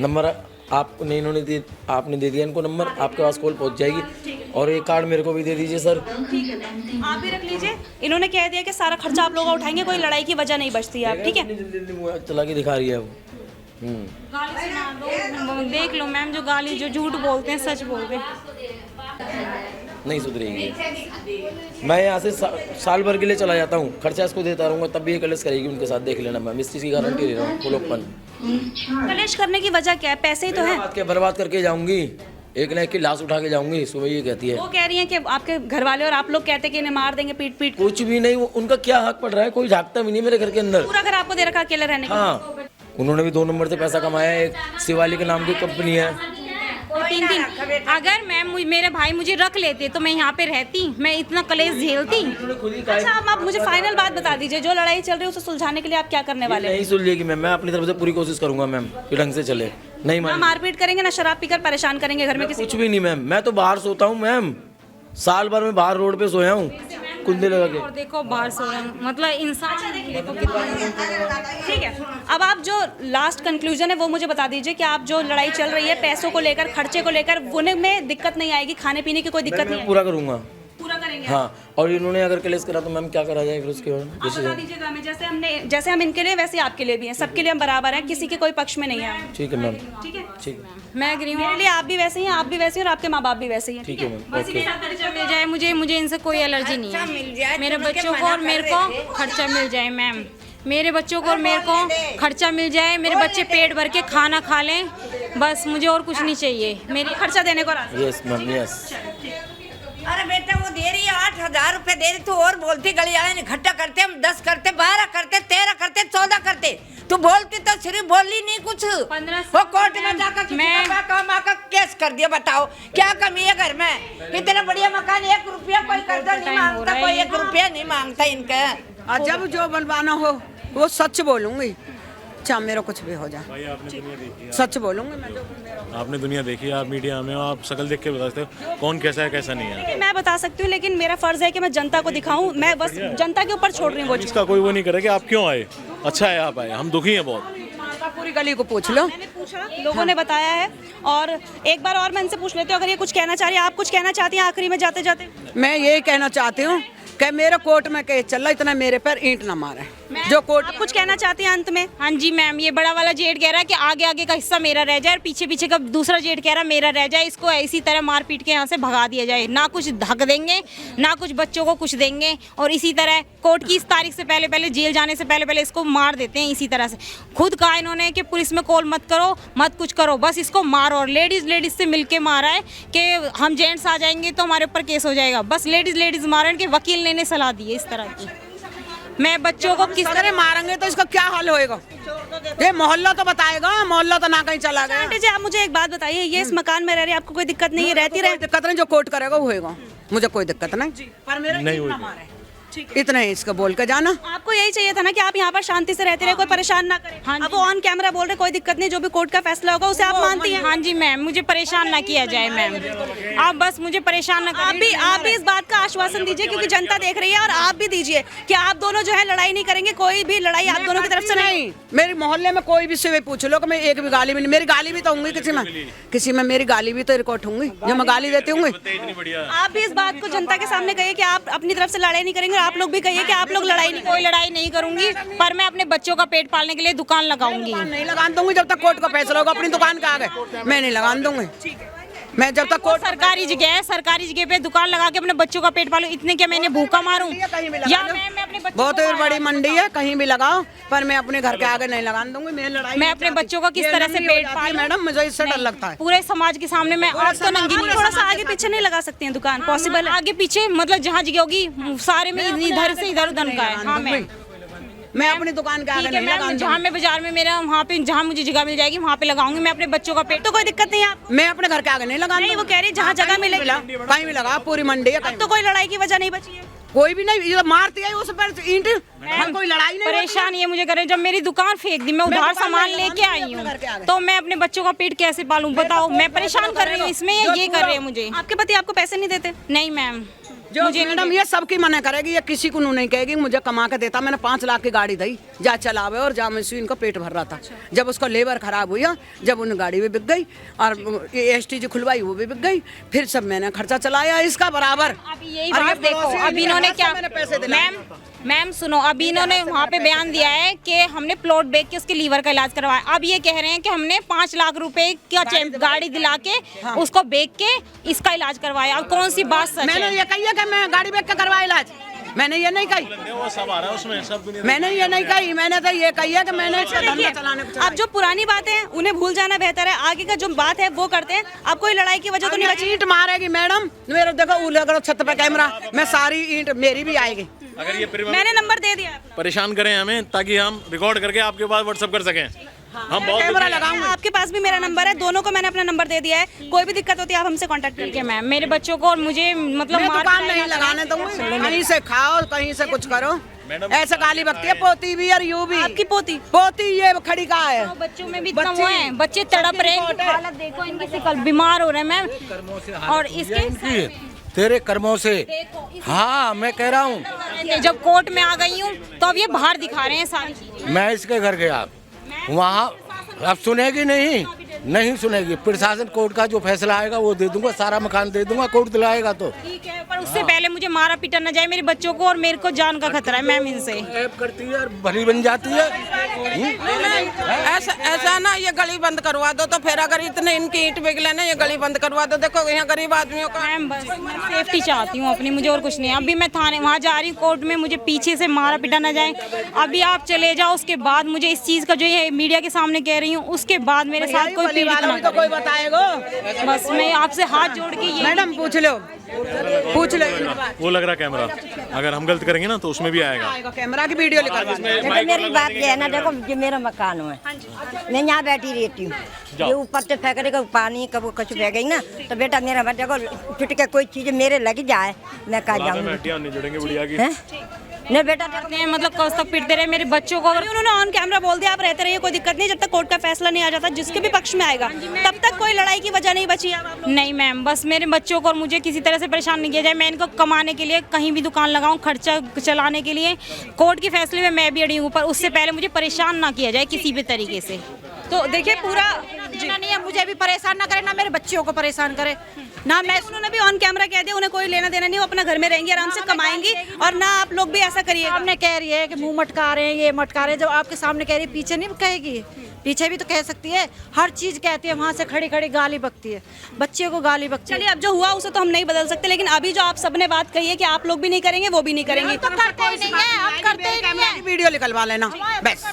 नंबर आपको नहीं, इन्होंने आपने दे दिया इनको नंबर, आपके पास कॉल पहुंच जाएगी। और एक कार्ड मेरे को भी दे दीजिए सर। ठीक है, आप भी रख लीजिए। इन्होंने कह दिया कि सारा खर्चा आप लोग उठाएंगे, कोई लड़ाई की वजह नहीं बचती है। आप ठीक है, जल्दी चला के दिखा रही है वो। गाली सुना दो, देख लो मैम, जो गाली जो झूठ बोलते हैं सच बोलते हैं। नहीं सुधरेगी। मैं यहाँ से साल भर के लिए चला जाता हूँ, खर्चा इसको देता रहूँगा, तब भी ये कलेश करेगी उनके साथ। देख लेना मैम, इस चीज़ की गारंटी दे रहा हूँ फुल ओपन। कलेश करने की वजह क्या है? पैसे ही तो है। बर्बाद करके जाऊँगी, एक न एक की लाश उठा के जाऊँगी। सुबह ये कहती है, वो कह रही है कि आपके घर वाले और आप लोग कहते हैं कि इन्हें मार देंगे पीट पीट। कुछ भी नहीं, वो उनका क्या हक पड़ रहा है? कोई झाँकता भी नहीं मेरे घर के अंदर। पूरा घर आपको दे रखा अकेले रहने का? हाँ, उन्होंने भी 2 नंबर से पैसा कमाया है। एक शिवाली के नाम की कंपनी है। 3 अगर मैम मेरे भाई मुझे रख लेते तो मैं यहाँ पे रहती, मैं इतना कलेश झेलती। अच्छा, आप मुझे फाइनल बात बता दीजिए, जो लड़ाई चल रही है उसे सुलझाने के लिए आप क्या करने वाले हैं? नहीं सुलझेगी मैम, मैं अपनी तरफ से पूरी कोशिश करूंगा मैम कि ढंग से चले। नहीं ना मारपीट करेंगे, ना शराब पीकर परेशान करेंगे घर में किसी? कुछ भी नहीं मैम, मैं तो बाहर सोता हूँ मैम। साल भर में बाहर रोड पे सोया हूँ कुंदे लगा के। और देखो बाहर सोया हूँ, मतलब इंसान देखो कितना। ठीक है, अब आप जो लास्ट कंक्लूजन है वो मुझे बता दीजिए कि आप जो लड़ाई चल रही है पैसों को लेकर, खर्चे को लेकर, उन्हें में दिक्कत नहीं आएगी? खाने पीने की कोई दिक्कत नहीं? पूरा करूँगा। पूरा करेंगे? हाँ, और इन्होंने अगर कलेश करा तो मैम क्या करा जाए फिर उसके बाद? बता दीजिएगा हमें, जैसे हम इनके लिए वैसे आपके लिए भी हैं, सबके लिए हम बराबर हैं, किसी के कोई पक्ष में नहीं है। ठीक है मैम। ठीक है, ठीक है। मैं एग्री हूँ, मेरे लिए आप भी वैसे ही हैं, आप भी वैसे हैं और आपके माँ बाप भी वैसे ही हैं। ठीक है मैम, बस इन्हें खर्चा मिल जाए मुझे इनसे कोई एलर्जी नहीं है। मेरे बच्चों को और मेरे को खर्चा मिल जाए मैम, मेरे बच्चों को और मेरे को खर्चा मिल जाए, मेरे बच्चे पेट भर के खाना खा लें, बस मुझे और कुछ नहीं चाहिए। मेरे खर्चा देने को राजी? Yes ma'am, yes. अरे बेटा वो दे रही है 8,000 रुपए दे रही, तू और बोलती गली वाले इकट्ठा करते, हम 10 करते, 12 करते, 13 करते, 14 करते, तू बोलती तो सिर्फ बोली नहीं कुछ। 15 वो कोर्ट में जाकर मैं केस कर दिया। बताओ क्या कमी है घर में? इतना बढ़िया मकान, 1 रुपया कोई कर्जा नहीं मांगता, कोई 1 रुपया नहीं मांगता इनका। जब जो बनवाना हो वो सच बोलूंगी, चाहे मेरा कुछ भी हो जाए, सच बोलूंगी मैं। आपने दुनिया देखी है, आप मीडिया में हो, आप शक्ल देख के बता सकते हो कौन कैसा है कैसा नहीं है। मैं बता सकती हूँ, लेकिन मेरा फर्ज है कि मैं जनता को दिखाऊं। मैं बस जनता के ऊपर छोड़ रही हूँ। इसका कोई वो नहीं करे कि आप क्यों आए, अच्छा है आप आए, हम दुखी हैं बहुत। पूरी गली को पूछ लो। मैंने पूछा, लोगों ने बताया है। और एक बार और मैं इनसे पूछ लेती हूँ, अगर ये कुछ कहना चाह रही है, आप कुछ कहना चाहती हैं आखिरी में जाते जाते? मैं यही कहना चाहती हूँ कि मेरे कोर्ट में केस चल रहा, इतना मेरे पर ईंट ना मारे जो कोर्ट। आप कुछ कहना चाहती हैं अंत में? हाँ जी मैम, ये बड़ा वाला जेठ कह रहा है कि आगे आगे का हिस्सा मेरा रह जाए और पीछे पीछे का दूसरा जेठ कह रहा है मेरा रह जाए। इसको इसी तरह मार पीट के यहाँ से भगा दिया जाए, ना कुछ ढक देंगे ना कुछ बच्चों को कुछ देंगे, और इसी तरह कोर्ट की इस तारीख से पहले जेल जाने से पहले इसको मार देते हैं। इसी तरह से खुद कहा इन्होंने कि पुलिस में कॉल मत करो, मत कुछ करो, बस इसको मारो। और लेडीज से मिलके मारा है कि हम जेंट्स आ जाएंगे तो हमारे ऊपर केस हो जाएगा, बस लेडीज मारन के वकील ने सलाह दी है इस तरह की। मैं बच्चों को किस तरह मारेंगे तो इसका क्या हाल होएगा? ये मोहल्ला तो बताएगा, मोहल्ला तो ना कहीं चला गया। आंटी जी, आप मुझे एक बात बताइए, ये इस मकान में रह रही है, आपको कोई दिक्कत नहीं है? रहती रहे, दिक्कत नहीं, जो कोर्ट करेगा वो होएगा, मुझे कोई दिक्कत नहीं। पर मेरा नहीं हुई। इतना ही इसको बोल के जाना। आपको यही चाहिए था ना कि आप यहाँ पर शांति से रहते रहे, कोई परेशान ना करे। अब वो ऑन कैमरा बोल रहे कोई दिक्कत नहीं, जो भी कोर्ट का फैसला होगा उसे आप मानती हैं? हाँ जी मैम, मुझे परेशान ना किया जाए मैम, आप बस मुझे परेशान ना करिए। आप भी इस बात का आश्वासन दीजिए, क्योंकि जनता देख रही है, और आप भी दीजिए कि आप दोनों जो है लड़ाई नहीं करेंगे, कोई भी लड़ाई आप दोनों की तरफ से नहीं। मेरे मोहल्ले में कोई भी से पूछ लो कि मैं एक भी गाली भी नहीं, मेरी गाली भी तो होंगी किसी में मेरी गाली भी तो रिकॉर्ड होंगी जो मैं गाली देती हूँ। आप भी इस बात को जनता के सामने कहिए कि आप अपनी तरफ से लड़ाई नहीं करेंगे, आप लोग भी कहिए कि आप लोग लड़ाई नहीं। कोई लड़ाई नहीं करूंगी, पर मैं अपने बच्चों का पेट पालने के लिए दुकान लगाऊंगी। नहीं लगा दूंगी जब तक कोर्ट का फैसला होगा, अपनी दुकान के आगे मैं नहीं लगा दूंगी। मैं जब तक कोर्ट सरकारी जगह है, सरकारी जगह पे दुकान लगा के अपने बच्चों का पेट पालूं, इतने क्या मैंने भूखा मारूं? या मैं अपने बच्चों बहुत बड़ी मंडी है, कहीं भी लगाओ, पर मैं अपने घर के आगे नहीं लगा दूंगी। मैं अपने बच्चों का किस तरह से पेट पालूं? मैडम मुझे इससे डर लगता है। पूरे समाज के सामने मैं आज तो नंगी, थोड़ा सा आगे पीछे नहीं लगा सकती हैं दुकान? पॉसिबल? आगे पीछे मतलब जहाँ जगह होगी सारे में इधर से इधर उधर का है। हाँ मैं अपनी दुकान के आगे नहीं लगाऊंगी। जहाँ मैं बाजार में मेरा वहाँ पे जहाँ मुझे जगह मिल जाएगी वहाँ पे लगाऊंगी मैं अपने बच्चों का पेट। तो कोई दिक्कत नहीं है आप? मैं अपने घर के आगे नहीं लगाऊंगी। नहीं, वो कह रही जहाँ जगह मिलेगी कहीं भी लगा, पूरी मंडी है। तो कोई लड़ाई की वजह नहीं बची है? कोई भी नहीं, ये मारती है उस पर ईंट, कोई लड़ाई नहीं। परेशान ये मुझे करे, जब मेरी दुकान फेंक दी, मैं उधार सामान लेके आई हूँ, तो मैं अपने बच्चों का पेट कैसे पालूं? बताओ, मैं परेशान कर रही हूँ इसमें, ये कर रहे हैं मुझे। आपके पति आपको पैसे नहीं देते? नहीं मैम, मुझे मैडम ये सबकी मना करेगी, ये किसी को नहीं कहेगी। मुझे कमा के देता, मैंने 5 लाख की गाड़ी दी, जा चलावे और जा में इनका पेट भर रहा था। जब उसका लेबर खराब हुआ, जब उन गाड़ी भी बिक गई और STG खुलवाई वो भी बिक गई, फिर सब मैंने खर्चा चलाया इसका बराबर। अभी यही बात देखो, अभी इन्होंने क्या मैम सुनो, अभी इन्होंने वहाँ पे बयान दिया है कि हमने प्लॉट बेच के उसके लीवर का इलाज करवाया। अब ये कह रहे हैं कि हमने 5 लाख रुपए का गाड़ी दिला के उसको बेच के इसका इलाज करवाया। अब कौन सी बात सच है? मैंने ये कही है कि मैं गाड़ी बेच के करवाया इलाज, मैंने ये नहीं कही। वो सब आ रहा है उसमें, सब मैंने ये नहीं कही, मैंने तो ये कही है कि मैंने चलाने को। अब जो पुरानी बातें हैं उन्हें भूल जाना बेहतर है, आगे का जो बात है वो करते हैं। अब कोई लड़ाई की वजह तो नहीं बची। ईंट मारेगी मैडम, मेरे देखो छत पे कैमरा, मैं सारी ईंट मेरी भी आएगी। अगर ये मैंने नंबर दे दिया, परेशान करें हमें ताकि हम रिकॉर्ड करके आपके पास व्हाट्सएप कर सकें। हम बहुत कैमरा लगाऊंगा, आपके पास भी मेरा नंबर है, दोनों को मैंने अपना नंबर दे दिया है। कोई भी दिक्कत होती है आप हमसे कांटेक्ट करिए। मैम मेरे बच्चों को और मुझे मतलब मैं दुकान नहीं लगाने दूंगी, कहीं से खाओ कहीं से कुछ करो। ऐसे गाली बकती है, पोती भी और यू भी। आपकी पोती ये खड़ी का है। बच्चों में भी इतना वो है, बच्चे तड़प रहे हैं, हालत देखो इनकी, कल बीमार हो रहे हैं मैम। और इसके तेरे कर्मों से, हाँ मैं कह रहा हूँ, जब कोर्ट में आ गई हूँ तो अब ये बाहर दिखा रहे हैं सारी चीजें। मैं इसके घर गया वहाँ, अब सुनेगी नहीं सुनेगी। प्रशासन कोर्ट का जो फैसला आएगा वो दे दूंगा, सारा मकान दे दूंगा, कोर्ट दिलाएगा तो ठीक है। पर उससे पहले मुझे मारा पीटा न जाए, मेरे बच्चों को और मेरे को जान का खतरा है मैम इनसे। ऐप करती है और भली बन जाती है। ऐसा ना, ये गली बंद करवा दो तो फिर अगर इतने इनकी ईंट बिगले ना, ये गली बंद करवा दो। देखो यहाँ गरीब आदमियों का। मैम बस मैं सेफ्टी चाहती हूँ अपनी, मुझे और कुछ नहीं। अभी मैं थाने वहाँ जा रही हूँ, कोर्ट में मुझे पीछे से मारा पीटा न जाए। अभी आप चले जाओ, उसके बाद मुझे इस चीज़ का जो ये मीडिया के सामने कह रही हूँ, उसके बाद मेरे साथ कोई पीड़ित ना तो कोई बताएगा। बस मैं आपसे हाथ जोड़ के ये मैडम पूछ लो। वो लग रहा कैमरा, अगर हम गलत करेंगे ना तो उसमें भी आएगा कैमरा की वीडियो निकाल। देखो मेरी बात ये है ना, देखो जो मेरा मकान है, मैं यहाँ बैठी रहती हूँ, ये ऊपर से फेंकने का पानी कब कुछ बह गई ना, तो बेटा मेरा देखो चुटके कोई चीज मेरे लग जाए मैं कहा जाऊँगी नहीं बेटा। मतलब कब तक पिटते रहे मेरे बच्चों को। उन्होंने ऑन कैमरा बोल दिया आप रहते रहिए, कोई दिक्कत नहीं, जब तक कोर्ट का फैसला नहीं आ जाता जिसके भी पक्ष में आएगा तब तक कोई लड़ाई की वजह नहीं बची। नहीं मैम, बस मेरे बच्चों को और मुझे किसी तरह से परेशान नहीं किया जाए। मैं इनको कमाने के लिए कहीं भी दुकान लगाऊं, खर्चा चलाने के लिए कोर्ट के फैसले में मैं भी अड़ी हूँ, पर उससे पहले मुझे परेशान ना किया जाए किसी भी तरीके से। तो देखिए पूरा नहीं है, मुझे भी परेशान ना करे, ना मेरे बच्चों को परेशान करे ना। मैं उन्होंने भी ऑन कैमरा कह दिया उन्हें कोई लेना देना नहीं, वो अपना घर में रहेंगी, आराम से कमाएंगी, और ना आप लोग भी ऐसा करिए। सामने कह रही है कि मुंह मटका रहे हैं, ये मटका रहे हैं, जब आपके सामने कह रही है पीछे नहीं कहेगी, पीछे भी तो कह सकती है, हर चीज कहती है, वहाँ से खड़ी खड़ी गाली बकती है, बच्चे को गाली बकती है। चलिए अब जो हुआ उसे तो हम नहीं बदल सकते, लेकिन अभी जो आप सबने बात कही है कि आप लोग भी नहीं करेंगे वो भी नहीं करेंगे, तो करते ही नहीं है, हम करते ही नहीं है। वीडियो निकलवा लेना बस।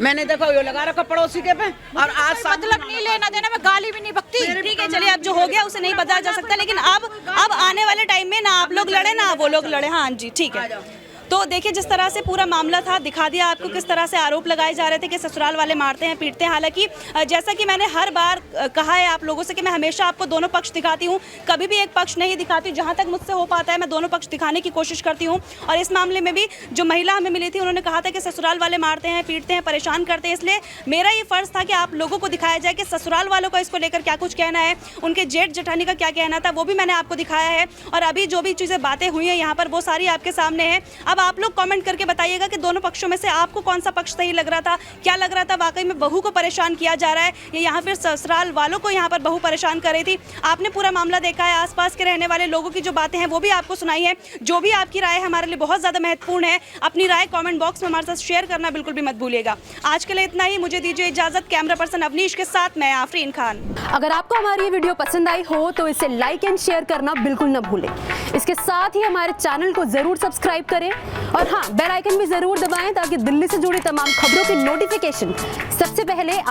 मैंने देखो ये लगा रखा पड़ोसी के पे, और आज मतलब नहीं लेना देना, मैं गाली भी नहीं बकती। ठीक है चलिए, अब जो हो गया उसे नहीं बदला जा सकता, लेकिन अब आने वाले टाइम में ना आप लोग लड़े ना वो लोग लड़े। हाँ जी ठीक है। तो देखिए जिस तरह से पूरा मामला था, दिखा दिया आपको किस तरह से आरोप लगाए जा रहे थे कि ससुराल वाले मारते हैं पीटते हैं। हालांकि जैसा कि मैंने हर बार कहा है आप लोगों से कि मैं हमेशा आपको दोनों पक्ष दिखाती हूँ, कभी भी एक पक्ष नहीं दिखाती। जहाँ तक मुझसे हो पाता है मैं दोनों पक्ष दिखाने की कोशिश करती हूँ। और इस मामले में भी जो महिला हमें मिली थी उन्होंने कहा था कि ससुराल वाले मारते हैं पीटते हैं परेशान करते हैं, इसलिए मेरा ये फ़र्ज़ था कि आप लोगों को दिखाया जाए कि ससुराल वालों का इसको लेकर क्या कुछ कहना है, उनके जेठ जेठानी का क्या कहना था, वो भी मैंने आपको दिखाया है। और अभी जो भी चीज़ें बातें हुई हैं यहाँ पर वो सारी आपके सामने है। अब आप लोग कमेंट करके बताइएगा कि दोनों पक्षों में से आपको कौन सा पक्ष सही लग रहा था, क्या लग रहा था वाकई में बहू को परेशान किया जा रहा है या यहाँ फिर ससुराल वालों को यहाँ पर बहू परेशान कर रही थी। आपने पूरा मामला देखा है, आसपास के रहने वाले लोगों की जो बातें हैं वो भी आपको सुनाई है। जो भी आपकी राय है हमारे लिए बहुत ज़्यादा महत्वपूर्ण है। अपनी राय कमेंट बॉक्स में हमारे साथ शेयर करना बिल्कुल भी मत भूलिएगा। आज के लिए इतना ही, मुझे दीजिए इजाजत। कैमरा पर्सन अवनीश के साथ मैं आफरीन खान। अगर आपको हमारी ये वीडियो पसंद आई हो तो इसे लाइक एंड शेयर करना बिल्कुल न भूलें। इसके साथ ही हमारे चैनल को जरूर सब्सक्राइब करें और हाँ, बेल आइकन भी जरूर दबाएं ताकि दिल्ली से जुड़ी तमाम खबरों की नोटिफिकेशन सबसे पहले आप